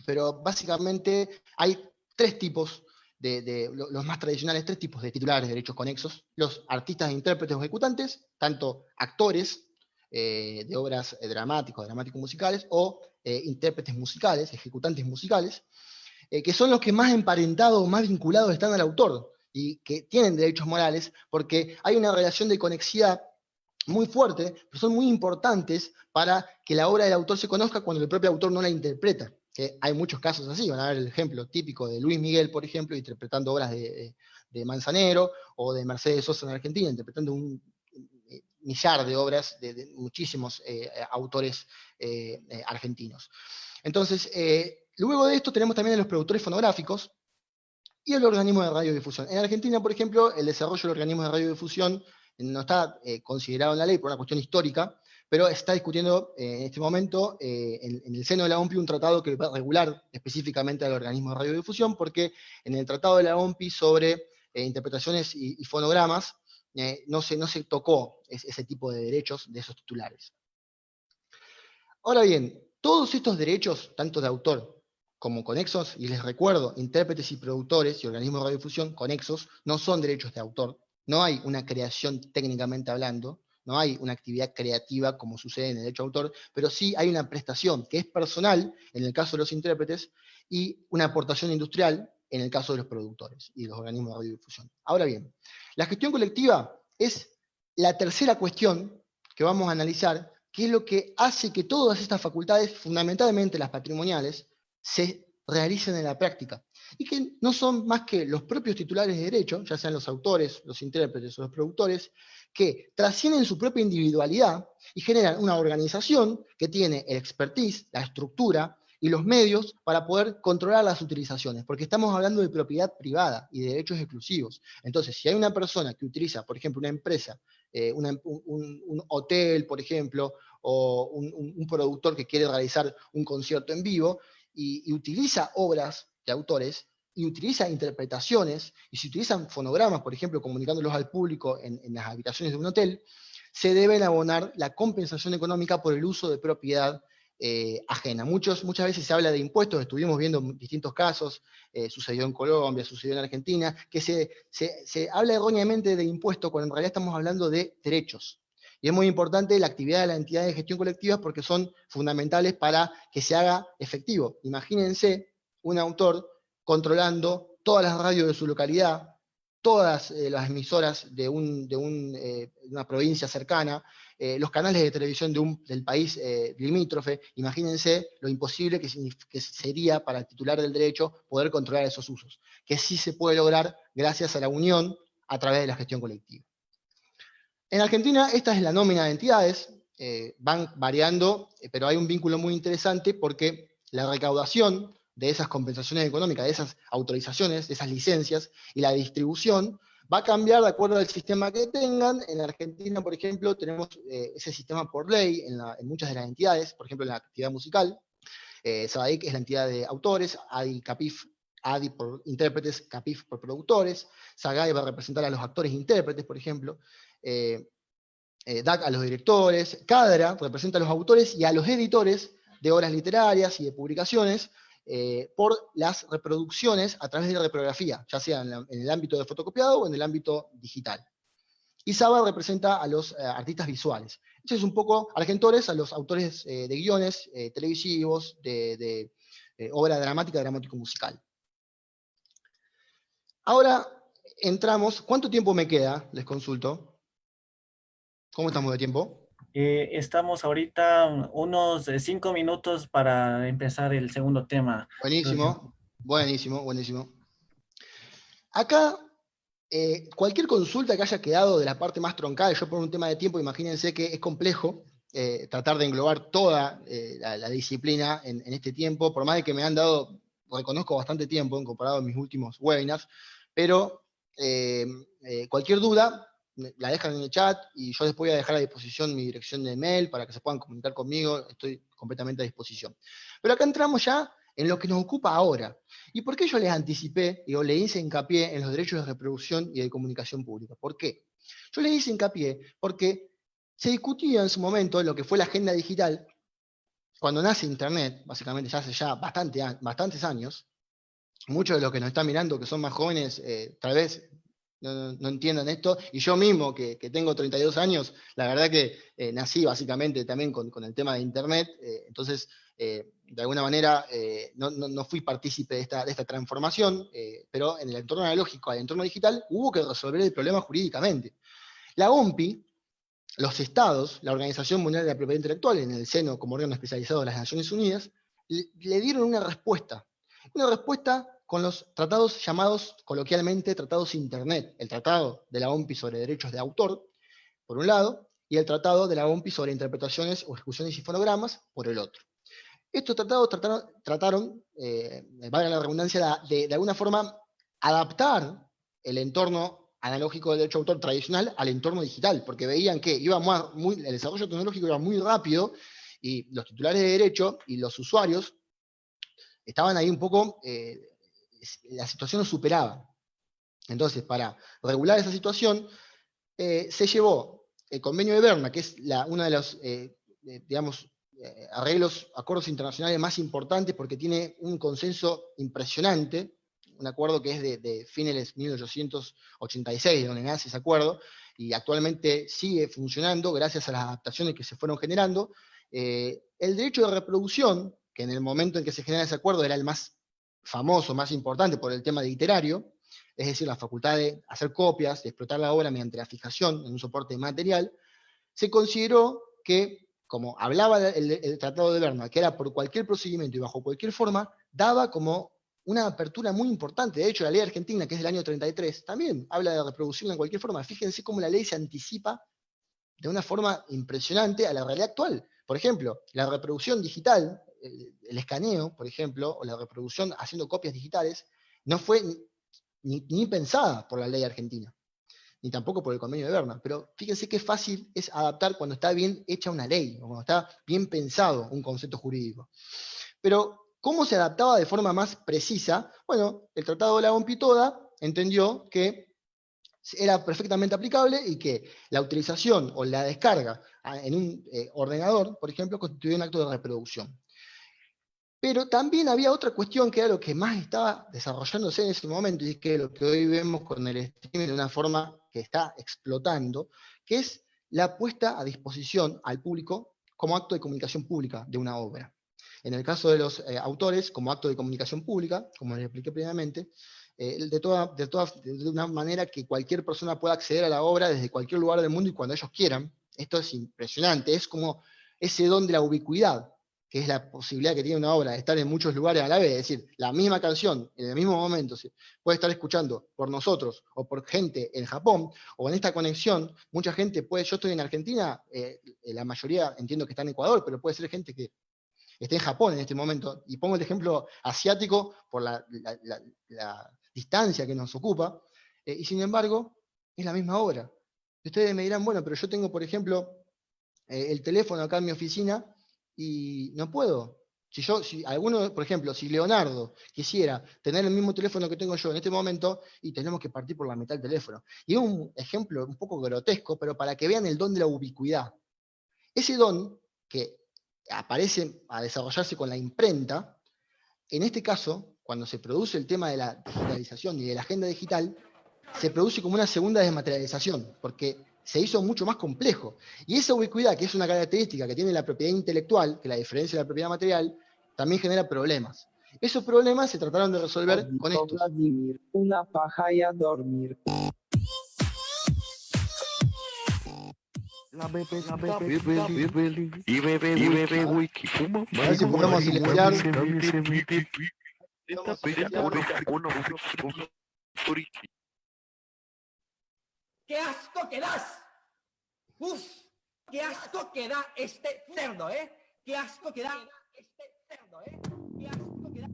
pero básicamente hay tres tipos los más tradicionales, tres tipos de titulares de derechos conexos: los artistas, intérpretes o ejecutantes, tanto actores de obras dramático-musicales, o intérpretes musicales, ejecutantes musicales, que son los que más emparentados, más vinculados están al autor, y que tienen derechos morales, porque hay una relación de conexidad muy fuerte, pero son muy importantes para que la obra del autor se conozca cuando el propio autor no la interpreta. Que hay muchos casos así, van a ver el ejemplo típico de Luis Miguel, por ejemplo, interpretando obras de Manzanero, o de Mercedes Sosa en Argentina, interpretando un millar de obras de muchísimos autores argentinos. Entonces, luego de esto tenemos también a los productores fonográficos y el organismo de radiodifusión. En Argentina, por ejemplo, el desarrollo del organismo de radiodifusión no está considerado en la ley por una cuestión histórica, pero está discutiendo en este momento en el seno de la OMPI un tratado que va a regular específicamente al organismo de radiodifusión, porque en el tratado de la OMPI sobre interpretaciones y fonogramas no se tocó ese tipo de derechos de esos titulares. Ahora bien, todos estos derechos, tanto de autor como conexos, y les recuerdo, intérpretes y productores y organismos de radiodifusión conexos, no son derechos de autor. No hay una creación técnicamente hablando, no hay una actividad creativa como sucede en el derecho de autor, pero sí hay una prestación que es personal en el caso de los intérpretes y una aportación industrial en el caso de los productores y de los organismos de radiodifusión. Ahora bien, la gestión colectiva es la tercera cuestión que vamos a analizar, que es lo que hace que todas estas facultades, fundamentalmente las patrimoniales, se realicen en la práctica, y que no son más que los propios titulares de derecho, ya sean los autores, los intérpretes o los productores, que trascienden su propia individualidad y generan una organización que tiene el expertise, la estructura y los medios para poder controlar las utilizaciones, porque estamos hablando de propiedad privada y de derechos exclusivos. Entonces, si hay una persona que utiliza, por ejemplo, una empresa, un hotel, por ejemplo, o un productor que quiere realizar un concierto en vivo, y utiliza obras de autores, y utiliza interpretaciones, y se utilizan fonogramas, por ejemplo, comunicándolos al público en las habitaciones de un hotel, se deben abonar la compensación económica por el uso de propiedad ajena. Muchas veces se habla de impuestos, estuvimos viendo distintos casos, sucedió en Colombia, sucedió en Argentina, que se habla erróneamente de impuestos cuando en realidad estamos hablando de derechos. Y es muy importante la actividad de las entidades de gestión colectiva porque son fundamentales para que se haga efectivo. Imagínense un autor controlando todas las radios de su localidad, todas las emisoras de una provincia cercana, los canales de televisión del país limítrofe. Imagínense lo imposible que sería para el titular del derecho poder controlar esos usos, que sí se puede lograr gracias a la unión a través de la gestión colectiva. En Argentina esta es la nómina de entidades, van variando, pero hay un vínculo muy interesante porque la recaudación de esas compensaciones económicas, de esas autorizaciones, de esas licencias, y la distribución va a cambiar de acuerdo al sistema que tengan. En Argentina, por ejemplo, tenemos ese sistema por ley en muchas de las entidades, por ejemplo en la actividad musical. SADIC es la entidad de autores, ADI, CAPIF, ADI por intérpretes, CAPIF por productores, SAGAI va a representar a los actores e intérpretes, por ejemplo, DAC a los directores, CADRA representa a los autores y a los editores de obras literarias y de publicaciones por las reproducciones a través de la reprografía, ya sea en el ámbito de fotocopiado o en el ámbito digital. Y SABA representa a los artistas visuales. Eso es un poco Argentores, a los autores de guiones televisivos, de obra dramática, dramático-musical. Ahora entramos, ¿cuánto tiempo me queda? Les consulto. ¿Cómo estamos de tiempo? Estamos ahorita unos 5 minutos para empezar el segundo tema. Buenísimo, buenísimo, buenísimo. Acá, cualquier consulta que haya quedado de la parte más troncal, yo por un tema de tiempo, imagínense que es complejo tratar de englobar toda la disciplina en este tiempo, por más de que me han dado, reconozco bastante tiempo en comparado a mis últimos webinars, pero cualquier duda la dejan en el chat y yo les voy a dejar a disposición mi dirección de mail para que se puedan comunicar conmigo, estoy completamente a disposición. Pero acá entramos ya en lo que nos ocupa ahora. ¿Y por qué yo les anticipé o le hice hincapié en los derechos de reproducción y de comunicación pública? ¿Por qué? Yo les hice hincapié porque se discutía en su momento lo que fue la agenda digital, cuando nace Internet, básicamente ya hace ya bastantes años. Muchos de los que nos están mirando, que son más jóvenes, tal vez no entiendan esto, y yo mismo, que tengo 32 años, la verdad que nací básicamente también con el tema de Internet, entonces, de alguna manera, no fui partícipe de esta transformación, pero en el entorno analógico al entorno digital hubo que resolver el problema jurídicamente. La OMPI, los estados, la Organización Mundial de la Propiedad Intelectual, en el seno como órgano especializado de las Naciones Unidas, le dieron una respuesta con los tratados llamados coloquialmente tratados Internet, el tratado de la OMPI sobre derechos de autor, por un lado, y el tratado de la OMPI sobre interpretaciones o ejecuciones y fonogramas, por el otro. Estos tratados trataron valga la redundancia, de alguna forma adaptar el entorno analógico del derecho de autor tradicional al entorno digital, porque veían que el desarrollo tecnológico iba muy rápido y los titulares de derecho y los usuarios estaban ahí un poco, la situación los superaba. Entonces, para regular esa situación, se llevó el convenio de Berna, que es uno de los, digamos, acuerdos internacionales más importantes porque tiene un consenso impresionante, un acuerdo que es de fines de 1886, donde nace ese acuerdo, y actualmente sigue funcionando gracias a las adaptaciones que se fueron generando. El derecho de reproducción, que en el momento en que se genera ese acuerdo era el más famoso, más importante por el tema literario, es decir, la facultad de hacer copias, de explotar la obra mediante la fijación en un soporte material, se consideró que, como hablaba el Tratado de Berna, que era por cualquier procedimiento y bajo cualquier forma, daba como una apertura muy importante. De hecho, la ley argentina, que es del año 33, también habla de reproducción en cualquier forma. Fíjense cómo la ley se anticipa de una forma impresionante a la realidad actual. Por ejemplo, la reproducción digital, el escaneo, por ejemplo, o la reproducción haciendo copias digitales, no fue ni pensada por la ley argentina, ni tampoco por el convenio de Berna. Pero fíjense qué fácil es adaptar cuando está bien hecha una ley, o cuando está bien pensado un concepto jurídico. Pero, ¿cómo se adaptaba de forma más precisa? Bueno, el Tratado de la OMPI toda entendió que era perfectamente aplicable y que la utilización o la descarga en un ordenador, por ejemplo, constituía un acto de reproducción. Pero también había otra cuestión que era lo que más estaba desarrollándose en ese momento, y es que lo que hoy vemos con el streaming de una forma que está explotando, que es la puesta a disposición al público como acto de comunicación pública de una obra. En el caso de los autores, como acto de comunicación pública, como les expliqué previamente, de una manera que cualquier persona pueda acceder a la obra desde cualquier lugar del mundo y cuando ellos quieran. Esto es impresionante, es como ese don de la ubicuidad, que es la posibilidad que tiene una obra de estar en muchos lugares a la vez, es decir, la misma canción en el mismo momento se puede estar escuchando por nosotros o por gente en Japón, o en esta conexión, mucha gente puede, yo estoy en Argentina, la mayoría entiendo que está en Ecuador, pero puede ser gente que esté en Japón en este momento, y pongo el ejemplo asiático por la distancia que nos ocupa, y sin embargo, es la misma obra. Y ustedes me dirán, bueno, pero yo tengo, por ejemplo, el teléfono acá en mi oficina, y no puedo. Si alguno, por ejemplo, si Leonardo quisiera tener el mismo teléfono que tengo yo en este momento, y tenemos que partir por la mitad del teléfono. Y es un ejemplo un poco grotesco, pero para que vean el don de la ubicuidad. Ese don que aparece a desarrollarse con la imprenta, en este caso, cuando se produce el tema de la digitalización y de la agenda digital, se produce como una segunda desmaterialización, porque se hizo mucho más complejo. Y esa ubicuidad, que es una característica que tiene la propiedad intelectual, que la diferencia de la propiedad material, también genera problemas. Esos problemas se trataron de resolver con estos. Vladimir, una paja y a dormir. wiki, fuma, A ver si podemos silenciar. ¡Qué asco que das! ¡Uf! ¡Qué asco que da este cerdo, eh! ¡Qué asco que da este cerdo, eh! ¡Qué asco que da!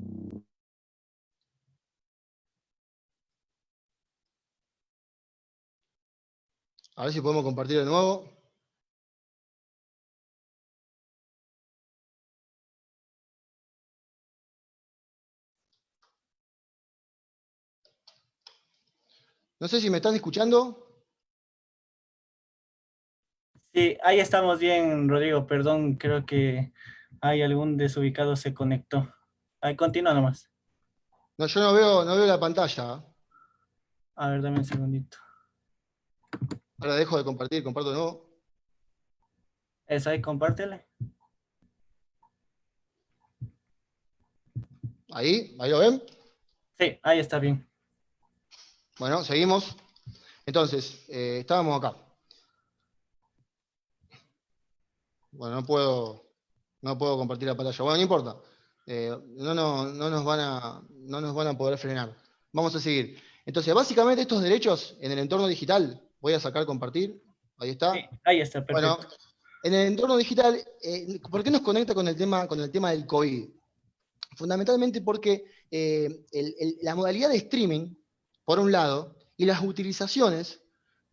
A ver si podemos compartir de nuevo. No sé si me están escuchando. Sí, ahí estamos bien, Rodrigo. Perdón, creo que hay algún desubicado se conectó. Ahí continúa nomás. No, yo no veo la pantalla. A ver, dame un segundito. Ahora dejo de compartir, comparto de nuevo. Eso ahí, compártele. Ahí lo ven. Sí, ahí está bien. Bueno, seguimos. Entonces, estábamos acá. Bueno, no puedo compartir la pantalla. Bueno, no importa. No nos van a poder frenar. Vamos a seguir. Entonces, básicamente estos derechos en el entorno digital, voy a sacar compartir. Ahí está. Sí, ahí está, perfecto. Bueno, en el entorno digital, ¿por qué nos conecta con el tema del COVID? Fundamentalmente porque la modalidad de streaming, por un lado, y las utilizaciones,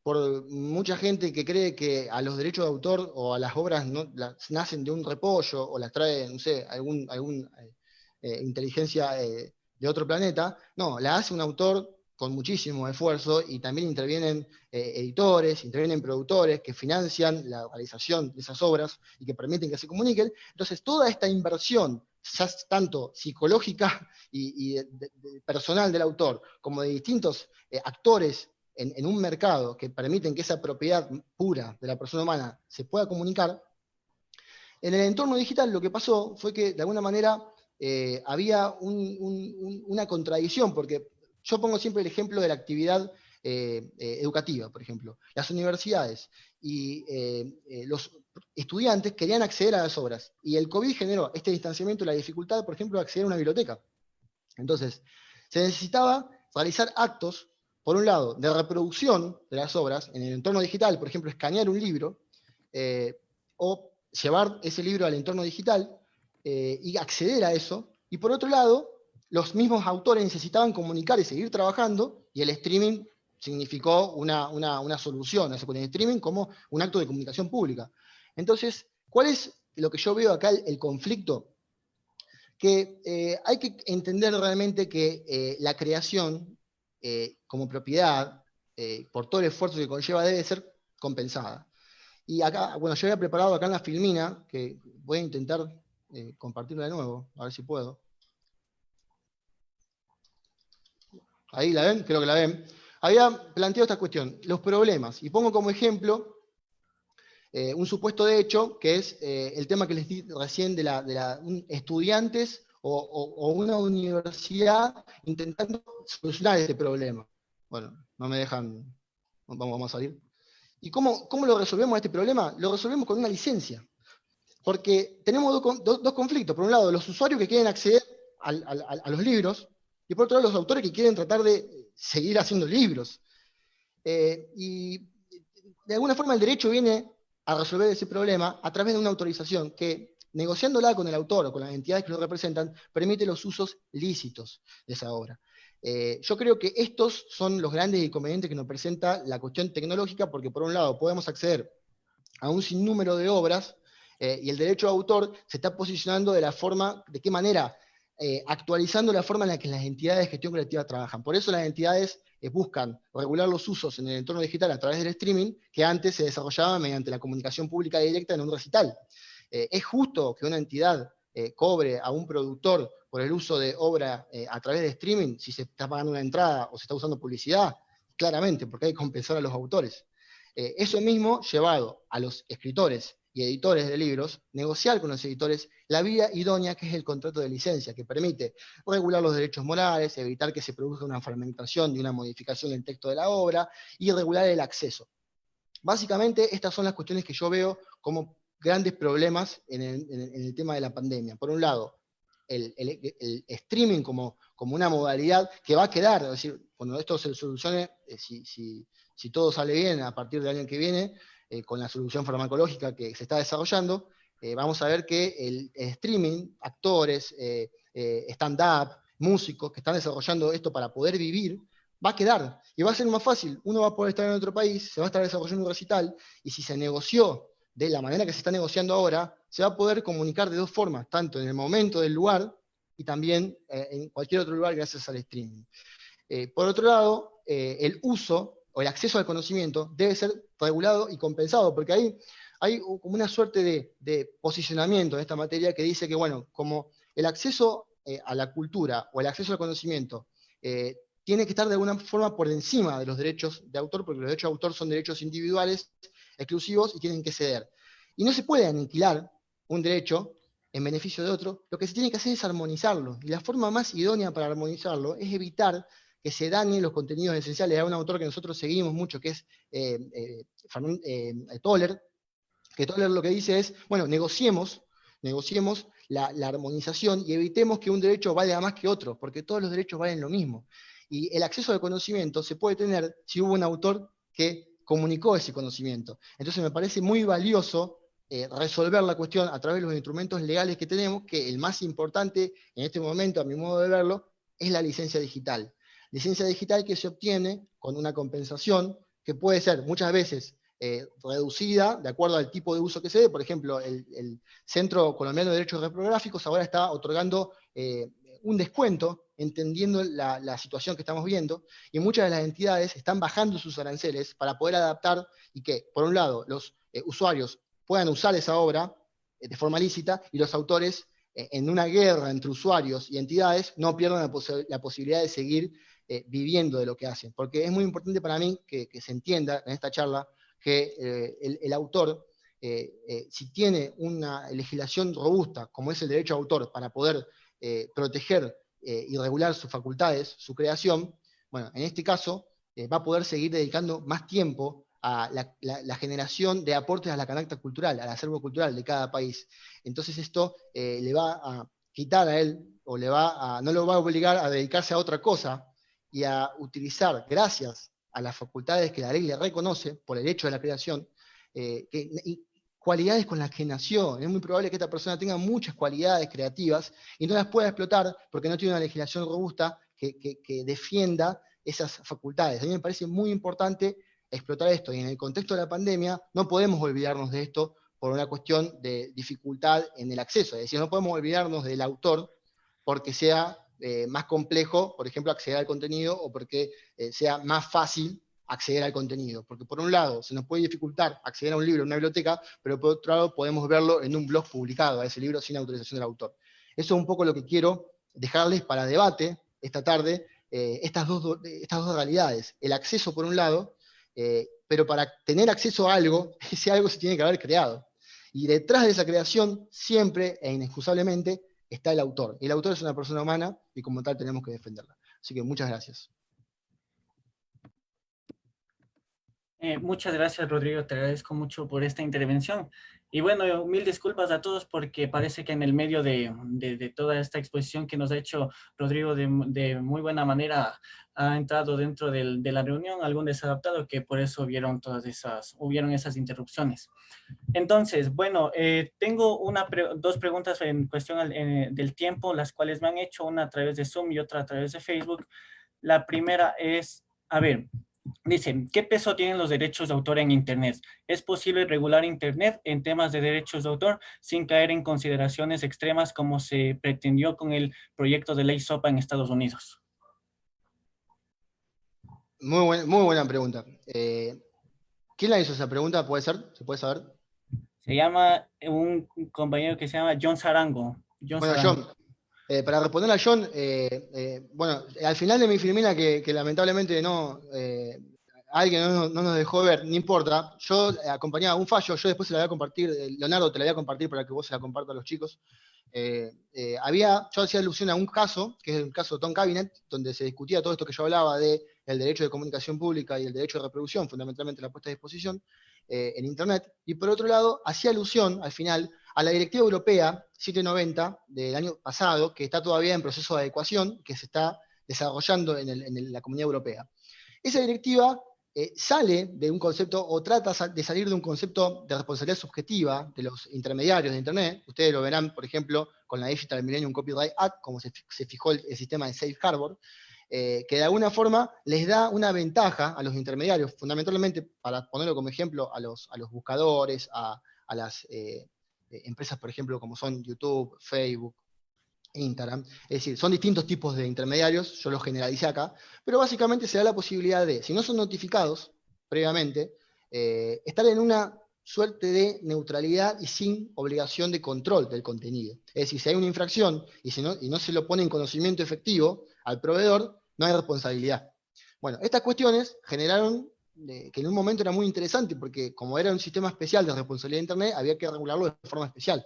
por mucha gente que cree que a los derechos de autor o a las obras nacen de un repollo o las trae, no sé, algún inteligencia de otro planeta, no, la hace un autor con muchísimo esfuerzo y también intervienen editores, intervienen productores que financian la realización de esas obras y que permiten que se comuniquen. Entonces, toda esta inversión, tanto psicológica y personal del autor, como de distintos actores en un mercado que permiten que esa propiedad pura de la persona humana se pueda comunicar, en el entorno digital lo que pasó fue que de alguna manera había una contradicción, porque yo pongo siempre el ejemplo de la actividad educativa, por ejemplo. Las universidades y los estudiantes querían acceder a las obras, y el COVID generó este distanciamiento y la dificultad, por ejemplo, de acceder a una biblioteca. Entonces, se necesitaba realizar actos, por un lado, de reproducción de las obras en el entorno digital, por ejemplo, escanear un libro, o llevar ese libro al entorno digital y acceder a eso. Y por otro lado, los mismos autores necesitaban comunicar y seguir trabajando, y el streaming significó una solución a ese streaming como un acto de comunicación pública. Entonces, ¿cuál es lo que yo veo acá el conflicto? Que hay que entender realmente que la creación como propiedad, por todo el esfuerzo que conlleva, debe ser compensada. Y acá, bueno, yo había preparado acá en la filmina, que voy a intentar compartirla de nuevo, a ver si puedo. Ahí la ven, creo que la ven. Había planteado esta cuestión, los problemas, y pongo como ejemplo un supuesto de hecho, que es el tema que les di recién de estudiantes o una universidad intentando solucionar este problema. Bueno, no me dejan, vamos a salir. ¿Y cómo lo resolvemos este problema? Lo resolvemos con una licencia. Porque tenemos dos conflictos. Por un lado, los usuarios que quieren acceder a los libros, y por otro lado, los autores que quieren tratar de seguir haciendo libros. Y de alguna forma el derecho viene a resolver ese problema a través de una autorización que, negociándola con el autor o con las entidades que lo representan, permite los usos lícitos de esa obra. Yo creo que estos son los grandes inconvenientes que nos presenta la cuestión tecnológica, porque por un lado podemos acceder a un sinnúmero de obras y el derecho de autor se está posicionando de qué manera, actualizando la forma en la que las entidades de gestión colectiva trabajan. Por eso las entidades buscan regular los usos en el entorno digital a través del streaming, que antes se desarrollaba mediante la comunicación pública directa en un recital. ¿Es justo que una entidad cobre a un productor por el uso de obra a través de streaming si se está pagando una entrada o se está usando publicidad? Claramente, porque hay que compensar a los autores. Eso mismo llevado a los escritores y editores de libros, negociar con los editores la vía idónea, que es el contrato de licencia, que permite regular los derechos morales, evitar que se produzca una fragmentación y una modificación del texto de la obra, y regular el acceso. Básicamente, estas son las cuestiones que yo veo como grandes problemas en el tema de la pandemia. Por un lado, el streaming como una modalidad que va a quedar, es decir, cuando esto se solucione, si todo sale bien a partir del año que viene, con la solución farmacológica que se está desarrollando, vamos a ver que el streaming, actores, stand-up, músicos que están desarrollando esto para poder vivir, va a quedar, y va a ser más fácil. Uno va a poder estar en otro país, se va a estar desarrollando un recital, y si se negoció de la manera que se está negociando ahora, se va a poder comunicar de dos formas, tanto en el momento del lugar, y también en cualquier otro lugar gracias al streaming. Por otro lado, el uso o el acceso al conocimiento debe ser regulado y compensado, porque ahí hay como una suerte de posicionamiento en esta materia que dice que, bueno, como el acceso a la cultura o el acceso al conocimiento tiene que estar de alguna forma por encima de los derechos de autor, porque los derechos de autor son derechos individuales, exclusivos, y tienen que ceder. Y no se puede aniquilar un derecho en beneficio de otro, lo que se tiene que hacer es armonizarlo, y la forma más idónea para armonizarlo es evitar que se dañen los contenidos esenciales. Hay un autor que nosotros seguimos mucho, que es Toller, que Toller lo que dice es, bueno, negociemos la armonización y evitemos que un derecho valga más que otro, porque todos los derechos valen lo mismo. Y el acceso al conocimiento se puede tener si hubo un autor que comunicó ese conocimiento. Entonces me parece muy valioso resolver la cuestión a través de los instrumentos legales que tenemos, que el más importante en este momento, a mi modo de verlo, es la licencia digital. Licencia digital que se obtiene con una compensación que puede ser muchas veces reducida de acuerdo al tipo de uso que se dé. Por ejemplo, el Centro Colombiano de Derechos Reprográficos ahora está otorgando un descuento, entendiendo la situación que estamos viendo, y muchas de las entidades están bajando sus aranceles para poder adaptar y que, por un lado, los usuarios puedan usar esa obra de forma lícita, y los autores, en una guerra entre usuarios y entidades, no pierdan la posibilidad de seguir viviendo de lo que hacen. Porque es muy importante para mí que se entienda en esta charla que el autor, si tiene una legislación robusta, como es el derecho a autor, para poder proteger y regular sus facultades, su creación, bueno, en este caso va a poder seguir dedicando más tiempo a la generación de aportes a la canasta cultural, al acervo cultural de cada país. Entonces esto le va a quitar a él, o no lo va a obligar a dedicarse a otra cosa y a utilizar, gracias a las facultades que la ley le reconoce por el hecho de la creación, cualidades con las que nació. Es muy probable que esta persona tenga muchas cualidades creativas y no las pueda explotar porque no tiene una legislación robusta que defienda esas facultades. A mí me parece muy importante explotar esto, y en el contexto de la pandemia no podemos olvidarnos de esto por una cuestión de dificultad en el acceso. Es decir, no podemos olvidarnos del autor porque sea más complejo, por ejemplo, acceder al contenido, o porque sea más fácil acceder al contenido. Porque por un lado se nos puede dificultar acceder a un libro en una biblioteca, pero por otro lado podemos verlo en un blog publicado, a ese libro sin autorización del autor. Eso es un poco lo que quiero dejarles para debate esta tarde, estas dos realidades. El acceso por un lado, pero para tener acceso a algo, ese algo se tiene que haber creado. Y detrás de esa creación, siempre e inexcusablemente, está el autor. Y el autor es una persona humana y como tal tenemos que defenderla. Así que muchas gracias. Muchas gracias, Rodrigo. Te agradezco mucho por esta intervención. Y bueno, mil disculpas a todos porque parece que en el medio de toda esta exposición que nos ha hecho Rodrigo de muy buena manera ha entrado dentro de la reunión algún desadaptado, que por eso hubieron esas interrupciones. Entonces, bueno, tengo dos preguntas en cuestión del tiempo, las cuales me han hecho, una a través de Zoom y otra a través de Facebook. La primera es, a ver, dice, ¿qué peso tienen los derechos de autor en Internet? ¿Es posible regular Internet en temas de derechos de autor sin caer en consideraciones extremas como se pretendió con el proyecto de ley SOPA en Estados Unidos? Muy buena pregunta. ¿Quién la hizo esa pregunta? ¿Puede ser? ¿Se puede saber? Se llama un compañero que se llama John Sarango. John, para responder a John, bueno, al final de mi filmina que lamentablemente alguien no nos dejó ver, no importa, yo acompañaba un fallo, yo después se la voy a compartir, Leonardo, te la voy a compartir para que vos se la compartas a los chicos. Yo hacía alusión a un caso, que es el caso Tom Cabinet, donde se discutía todo esto que yo hablaba de el derecho de comunicación pública y el derecho de reproducción, fundamentalmente la puesta a disposición, en Internet, y por otro lado, hacía alusión, al final, a la Directiva Europea 790 del año pasado, que está todavía en proceso de adecuación, que se está desarrollando en la Comunidad Europea. Esa directiva sale de un concepto, o trata de salir de un concepto de responsabilidad subjetiva de los intermediarios de Internet. Ustedes lo verán, por ejemplo, con la Digital Millennium Copyright Act, como se fijó el sistema de Safe Harbor, que de alguna forma les da una ventaja a los intermediarios, fundamentalmente, para ponerlo como ejemplo, a los buscadores, a las empresas, por ejemplo, como son YouTube, Facebook, Instagram. Es decir, son distintos tipos de intermediarios, yo los generalicé acá, pero básicamente se da la posibilidad de, si no son notificados previamente, estar en una suerte de neutralidad y sin obligación de control del contenido. Es decir, si hay una infracción y no se lo pone en conocimiento efectivo al proveedor, no hay responsabilidad. Bueno, estas cuestiones generaron que en un momento era muy interesante, porque como era un sistema especial de responsabilidad de Internet, había que regularlo de forma especial.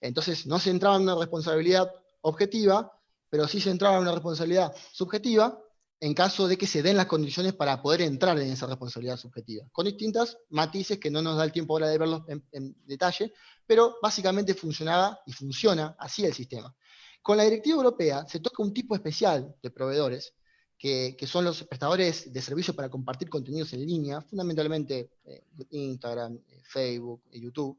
Entonces no se entraba en una responsabilidad objetiva, pero sí se entraba en una responsabilidad subjetiva en caso de que se den las condiciones para poder entrar en esa responsabilidad subjetiva, con distintas matices que no nos da el tiempo ahora de verlos en detalle, pero básicamente funcionaba y funciona así el sistema. Con la directiva europea se toca un tipo especial de proveedores, que son los prestadores de servicios para compartir contenidos en línea, fundamentalmente Instagram, Facebook, YouTube,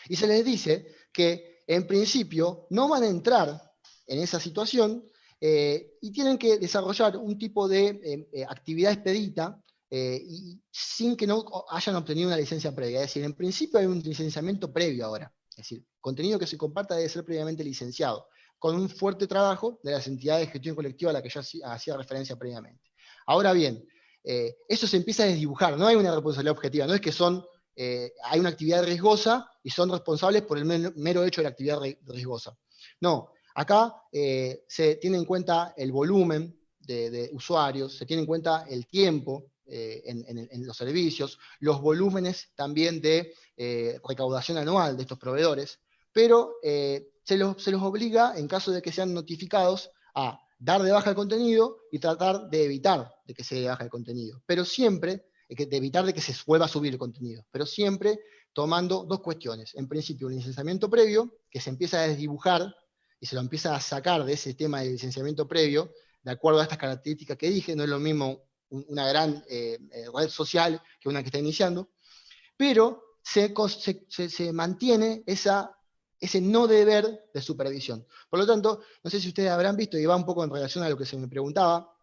y se les dice que en principio no van a entrar en esa situación y tienen que desarrollar un tipo de actividad expedita y sin que no hayan obtenido una licencia previa. Es decir, en principio hay un licenciamiento previo ahora. Es decir, contenido que se comparta debe ser previamente licenciado, con un fuerte trabajo de las entidades de gestión colectiva a la que yo hacía referencia previamente. Ahora bien, eso se empieza a desdibujar, no hay una responsabilidad objetiva, no es que hay una actividad riesgosa y son responsables por el mero hecho de la actividad riesgosa. No, acá se tiene en cuenta el volumen de usuarios, se tiene en cuenta el tiempo en los servicios, los volúmenes también de recaudación anual de estos proveedores, pero se los obliga, en caso de que sean notificados, a dar de baja el contenido y tratar de evitar de que se dé de baja el contenido, pero siempre de evitar de que se vuelva a subir el contenido, pero siempre tomando dos cuestiones. En principio, un licenciamiento previo, que se empieza a desdibujar y se lo empieza a sacar de ese tema de licenciamiento previo, de acuerdo a estas características que dije, no es lo mismo una gran red social que una que está iniciando, pero se mantiene ese no deber de supervisión. Por lo tanto, no sé si ustedes habrán visto, y va un poco en relación a lo que se me preguntaba,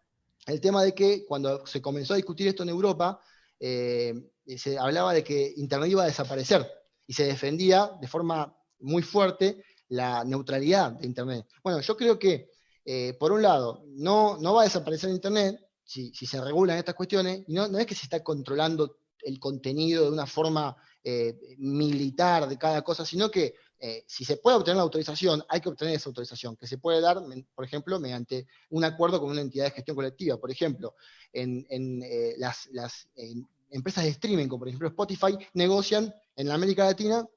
el tema de que cuando se comenzó a discutir esto en Europa, se hablaba de que Internet iba a desaparecer y se defendía de forma muy fuerte la neutralidad de Internet. Bueno, yo creo que, por un lado, no va a desaparecer Internet si se regulan estas cuestiones, y no es que se está controlando el contenido de una forma militar de cada cosa, sino que si se puede obtener la autorización, hay que obtener esa autorización, que se puede dar, por ejemplo, mediante un acuerdo con una entidad de gestión colectiva. Por ejemplo, en las empresas de streaming, como por ejemplo Spotify, negocian en la América Latina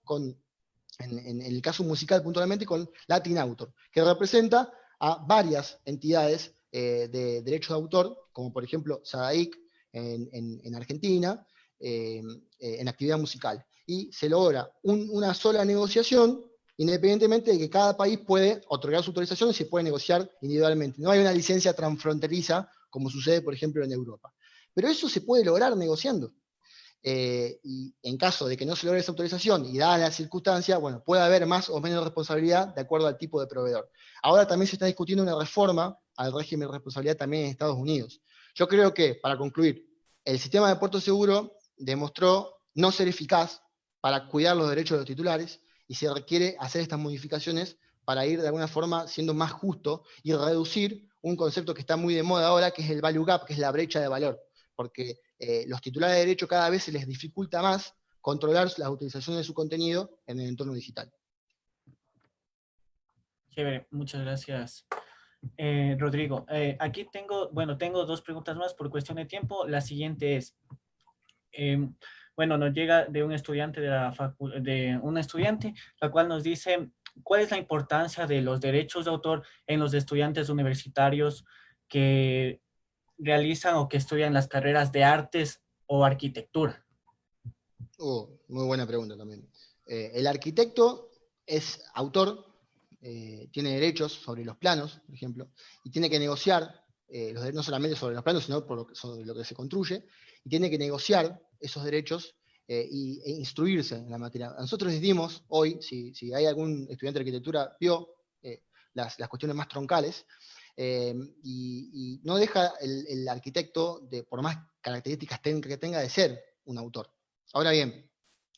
en el caso musical puntualmente, con Latin Autor, que representa a varias entidades de derechos de autor, como por ejemplo SADAIC en Argentina, en actividad musical. Y se logra una sola negociación, independientemente de que cada país puede otorgar su autorización y se puede negociar individualmente. No hay una licencia transfronteriza, como sucede, por ejemplo, en Europa. Pero eso se puede lograr negociando. Y en caso de que no se logre esa autorización y dada la circunstancia, bueno, puede haber más o menos responsabilidad de acuerdo al tipo de proveedor. Ahora también se está discutiendo una reforma al régimen de responsabilidad también en Estados Unidos. Yo creo que, para concluir, el sistema de puerto seguro demostró no ser eficaz para cuidar los derechos de los titulares y se requiere hacer estas modificaciones para ir de alguna forma siendo más justo y reducir un concepto que está muy de moda ahora, que es el value gap, que es la brecha de valor, porque los titulares de derecho cada vez se les dificulta más controlar las utilizaciones de su contenido en el entorno digital. Chévere, muchas gracias, Rodrigo. Aquí tengo dos preguntas más por cuestión de tiempo. La siguiente es, nos llega de un estudiante la cual nos dice, ¿cuál es la importancia de los derechos de autor en los estudiantes universitarios que realizan o que estudian las carreras de artes o arquitectura? Muy buena pregunta también. El arquitecto es autor, tiene derechos sobre los planos, por ejemplo, y tiene que negociar, no solamente sobre los planos, sino sobre lo que se construye, y tiene que negociar esos derechos e instruirse en la materia. Nosotros decidimos hoy, si hay algún estudiante de arquitectura, vio las cuestiones más troncales, y no deja el arquitecto, por más características que tenga, de ser un autor. Ahora bien,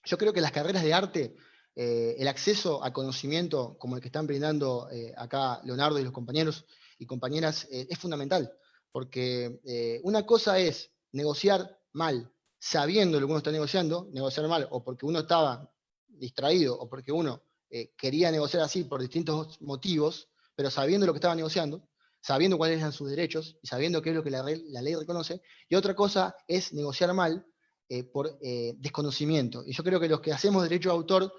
yo creo que las carreras de arte, el acceso a conocimiento como el que están brindando acá Leonardo y los compañeros y compañeras es fundamental, porque una cosa es negociar mal, sabiendo lo que uno está negociando, negociar mal, o porque uno estaba distraído, o porque uno quería negociar así por distintos motivos, pero sabiendo lo que estaba negociando, sabiendo cuáles eran sus derechos y sabiendo qué es lo que la ley reconoce, y otra cosa es negociar mal por desconocimiento. Y yo creo que los que hacemos derecho de autor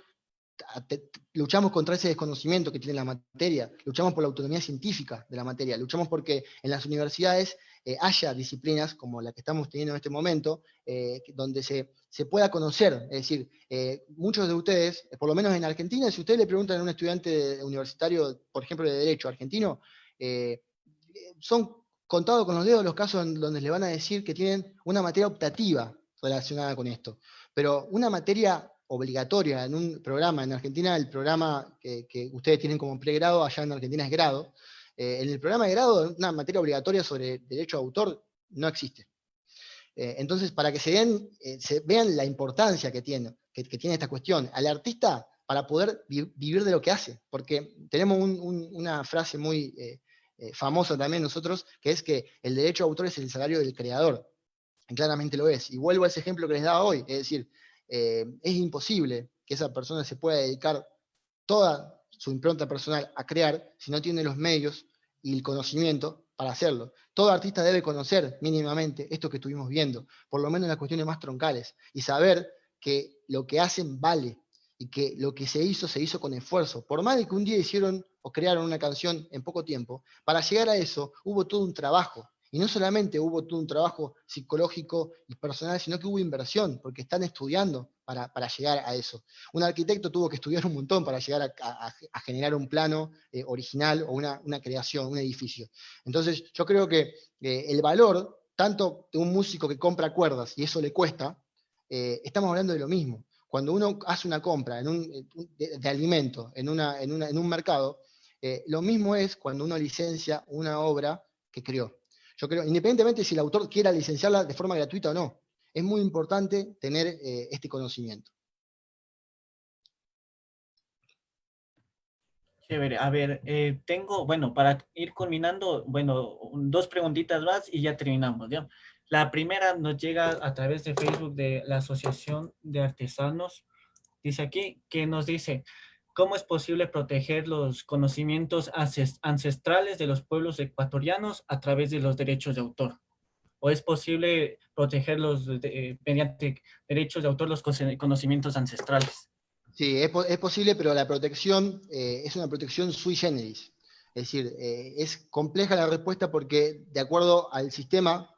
luchamos contra ese desconocimiento que tiene la materia, luchamos por la autonomía científica de la materia, luchamos porque en las universidades haya disciplinas como la que estamos teniendo en este momento, donde se pueda conocer. Es decir, muchos de ustedes, por lo menos en Argentina, si ustedes le preguntan a un estudiante universitario, por ejemplo, de Derecho argentino, son contados con los dedos los casos en donde le van a decir que tienen una materia optativa relacionada con esto. Pero una materia obligatoria en un programa, en Argentina el programa que ustedes tienen como pregrado, allá en Argentina es grado, en el programa de grado una materia obligatoria sobre derecho de autor no existe. Entonces, para que se vean la importancia que tiene esta cuestión, al artista para poder vivir de lo que hace, porque tenemos una frase muy famosa también nosotros, que es que el derecho de autor es el salario del creador. Y claramente lo es. Y vuelvo a ese ejemplo que les daba hoy, es decir, es imposible que esa persona se pueda dedicar toda su impronta personal a crear si no tiene los medios y el conocimiento para hacerlo. Todo artista debe conocer mínimamente esto que estuvimos viendo, por lo menos en las cuestiones más troncales, y saber que lo que hacen vale, y que lo que se hizo con esfuerzo. Por más de que un día hicieron o crearon una canción en poco tiempo, para llegar a eso hubo todo un trabajo. Y no solamente hubo todo un trabajo psicológico y personal, sino que hubo inversión, porque están estudiando para llegar a eso. Un arquitecto tuvo que estudiar un montón para llegar a generar un plano original o una creación, un edificio. Entonces, yo creo que el valor, tanto de un músico que compra cuerdas y eso le cuesta, estamos hablando de lo mismo. Cuando uno hace una compra de alimento en un mercado, lo mismo es cuando uno licencia una obra que creó. Yo creo, independientemente si el autor quiera licenciarla de forma gratuita o no, es muy importante tener este conocimiento. Chévere. A ver, tengo, bueno, para ir culminando, bueno, dos preguntitas más y ya terminamos, ¿ya? La primera nos llega a través de Facebook de la Asociación de Artesanos. Dice aquí, que nos dice, ¿cómo es posible proteger los conocimientos ancestrales de los pueblos ecuatorianos a través de los derechos de autor? ¿O es posible protegerlos mediante derechos de autor los conocimientos ancestrales? Sí, es posible, pero la protección es una protección sui generis. Es decir, es compleja la respuesta porque de acuerdo al sistema,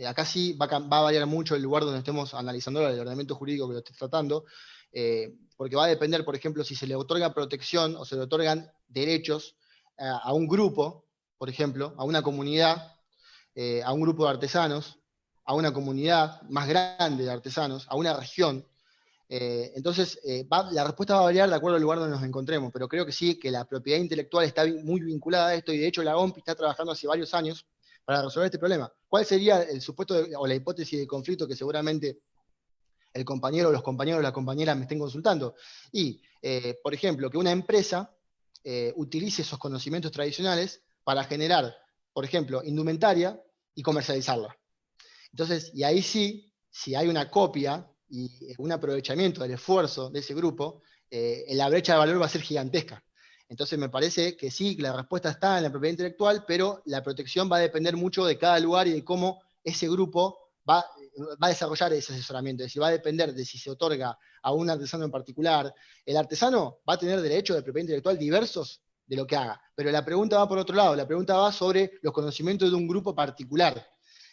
acá sí va a variar mucho el lugar donde estemos analizando el ordenamiento jurídico que lo esté tratando, porque va a depender, por ejemplo, si se le otorga protección o se le otorgan derechos a un grupo, por ejemplo, a una comunidad, a un grupo de artesanos, a una comunidad más grande de artesanos, a una región. Entonces, la respuesta va a variar de acuerdo al lugar donde nos encontremos, pero creo que sí, que la propiedad intelectual está muy vinculada a esto, y de hecho la OMPI está trabajando hace varios años para resolver este problema. ¿Cuál sería el supuesto o la hipótesis de conflicto que seguramente el compañero o los compañeros o las compañeras me estén consultando? Y, por ejemplo, que una empresa utilice esos conocimientos tradicionales para generar, por ejemplo, indumentaria y comercializarla. Entonces, y ahí sí, si hay una copia y un aprovechamiento del esfuerzo de ese grupo, la brecha de valor va a ser gigantesca. Entonces me parece que sí, la respuesta está en la propiedad intelectual, pero la protección va a depender mucho de cada lugar y de cómo ese grupo va a desarrollar ese asesoramiento. Es decir, va a depender de si se otorga a un artesano en particular. El artesano va a tener derechos de propiedad intelectual diversos de lo que haga, pero la pregunta va por otro lado, la pregunta va sobre los conocimientos de un grupo particular.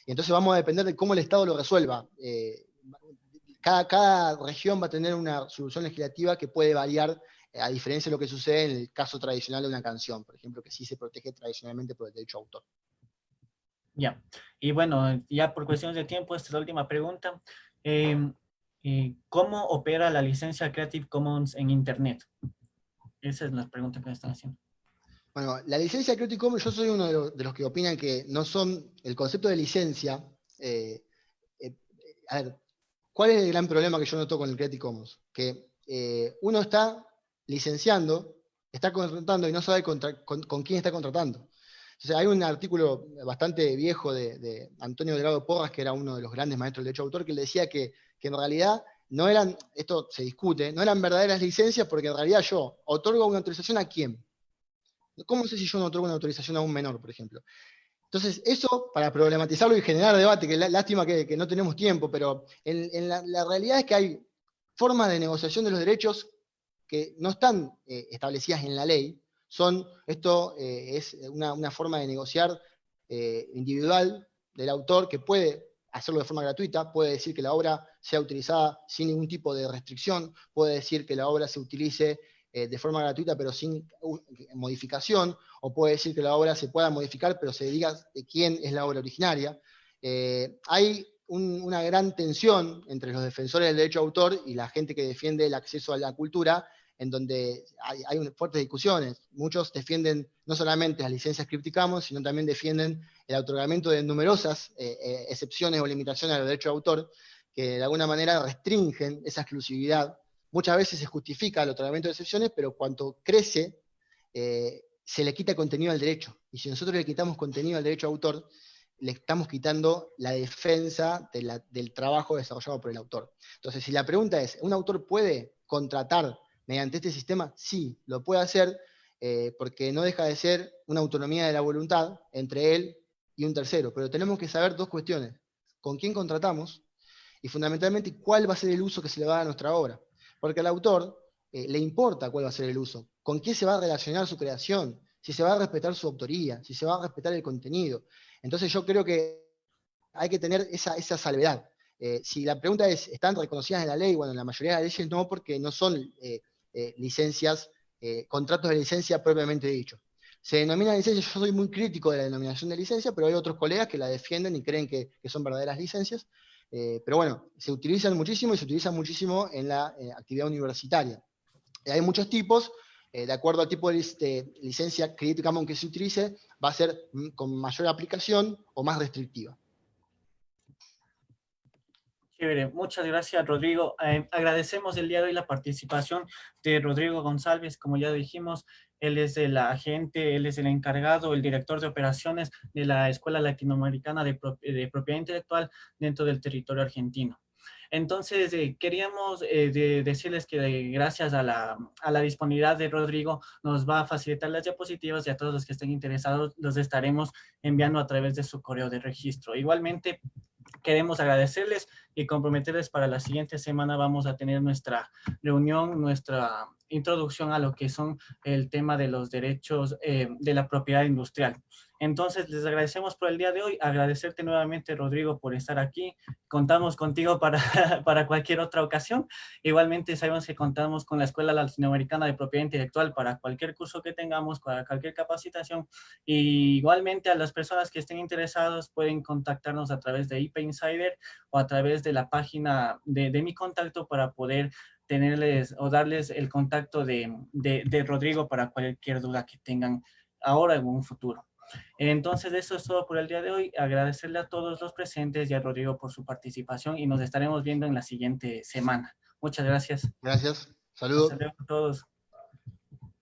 Y entonces vamos a depender de cómo el Estado lo resuelva. cada región va a tener una solución legislativa que puede variar, a diferencia de lo que sucede en el caso tradicional de una canción, por ejemplo, que sí se protege tradicionalmente por el derecho a autor. Ya, y bueno, ya por cuestiones de tiempo, esta es la última pregunta. ¿Cómo opera la licencia Creative Commons en Internet? Esa es la pregunta que me están haciendo. Bueno, la licencia Creative Commons, yo soy uno de los que opinan que no son, el concepto de licencia, a ver, ¿cuál es el gran problema que yo noto con el Creative Commons? Que uno está licenciando, está contratando y no sabe con quién está contratando. Entonces, hay un artículo bastante viejo de Antonio Delgado Porras, que era uno de los grandes maestros del derecho de autor, que le decía que en realidad no eran, esto se discute, no eran verdaderas licencias porque en realidad yo otorgo una autorización a quién. ¿Cómo sé si yo no otorgo una autorización a un menor, por ejemplo? Entonces, eso, para problematizarlo y generar debate, que lástima que no tenemos tiempo, pero la realidad es que hay formas de negociación de los derechos que no están establecidas en la ley. Esto es una forma de negociar individual del autor que puede hacerlo de forma gratuita, puede decir que la obra sea utilizada sin ningún tipo de restricción, puede decir que la obra se utilice de forma gratuita pero sin modificación, o puede decir que la obra se pueda modificar pero se diga de quién es la obra originaria. Hay una gran tensión entre los defensores del derecho de autor y la gente que defiende el acceso a la cultura, en donde hay fuertes discusiones. Muchos defienden no solamente las licencias Creative Commons, sino también defienden el otorgamiento de numerosas excepciones o limitaciones a los derechos de autor, que de alguna manera restringen esa exclusividad. Muchas veces se justifica el otorgamiento de excepciones, pero cuanto crece, se le quita contenido al derecho. Y si nosotros le quitamos contenido al derecho de autor, le estamos quitando la defensa del trabajo desarrollado por el autor. Entonces, si la pregunta es, ¿un autor puede contratar mediante este sistema? Sí, lo puede hacer, porque no deja de ser una autonomía de la voluntad entre él y un tercero. Pero tenemos que saber dos cuestiones: con quién contratamos y fundamentalmente cuál va a ser el uso que se le va a dar a nuestra obra. Porque al autor le importa cuál va a ser el uso, con qué se va a relacionar su creación, si se va a respetar su autoría, si se va a respetar el contenido. Entonces yo creo que hay que tener esa salvedad. Si la pregunta es, ¿están reconocidas en la ley? Bueno, en la mayoría de las leyes no, porque no son licencias, contratos de licencia propiamente dicho. Se denomina licencia, yo soy muy crítico de la denominación de licencia, pero hay otros colegas que la defienden y creen que son verdaderas licencias. Pero bueno, se utilizan muchísimo y se utilizan muchísimo en la actividad universitaria. Hay muchos tipos, de acuerdo al tipo de licencia Creative Commons que se utilice, va a ser con mayor aplicación o más restrictiva. Chévere, muchas gracias, Rodrigo. Agradecemos el día de hoy la participación de Rodrigo González. Como ya dijimos, él es el agente, él es el encargado, el director de operaciones de la Escuela Latinoamericana de Propiedad Intelectual dentro del territorio argentino. Entonces, queríamos decirles que gracias a la disponibilidad de Rodrigo nos va a facilitar las diapositivas, y a todos los que estén interesados los estaremos enviando a través de su correo de registro. Igualmente, queremos agradecerles y comprometerles para la siguiente semana. Vamos a tener nuestra reunión, nuestra introducción a lo que son el tema de los derechos de la propiedad industrial. Entonces, les agradecemos por el día de hoy. Agradecerte nuevamente, Rodrigo, por estar aquí. Contamos contigo para cualquier otra ocasión. Igualmente, sabemos que contamos con la Escuela Latinoamericana de Propiedad Intelectual para cualquier curso que tengamos, para cualquier capacitación. Y igualmente, a las personas que estén interesadas pueden contactarnos a través de IP Insider o a través de la página de mi contacto para poder tenerles o darles el contacto de Rodrigo para cualquier duda que tengan ahora o en un futuro. Entonces, eso es todo por el día de hoy. Agradecerle a todos los presentes y a Rodrigo por su participación, y nos estaremos viendo en la siguiente semana. Muchas gracias. Gracias. Saludos. Hasta luego a todos.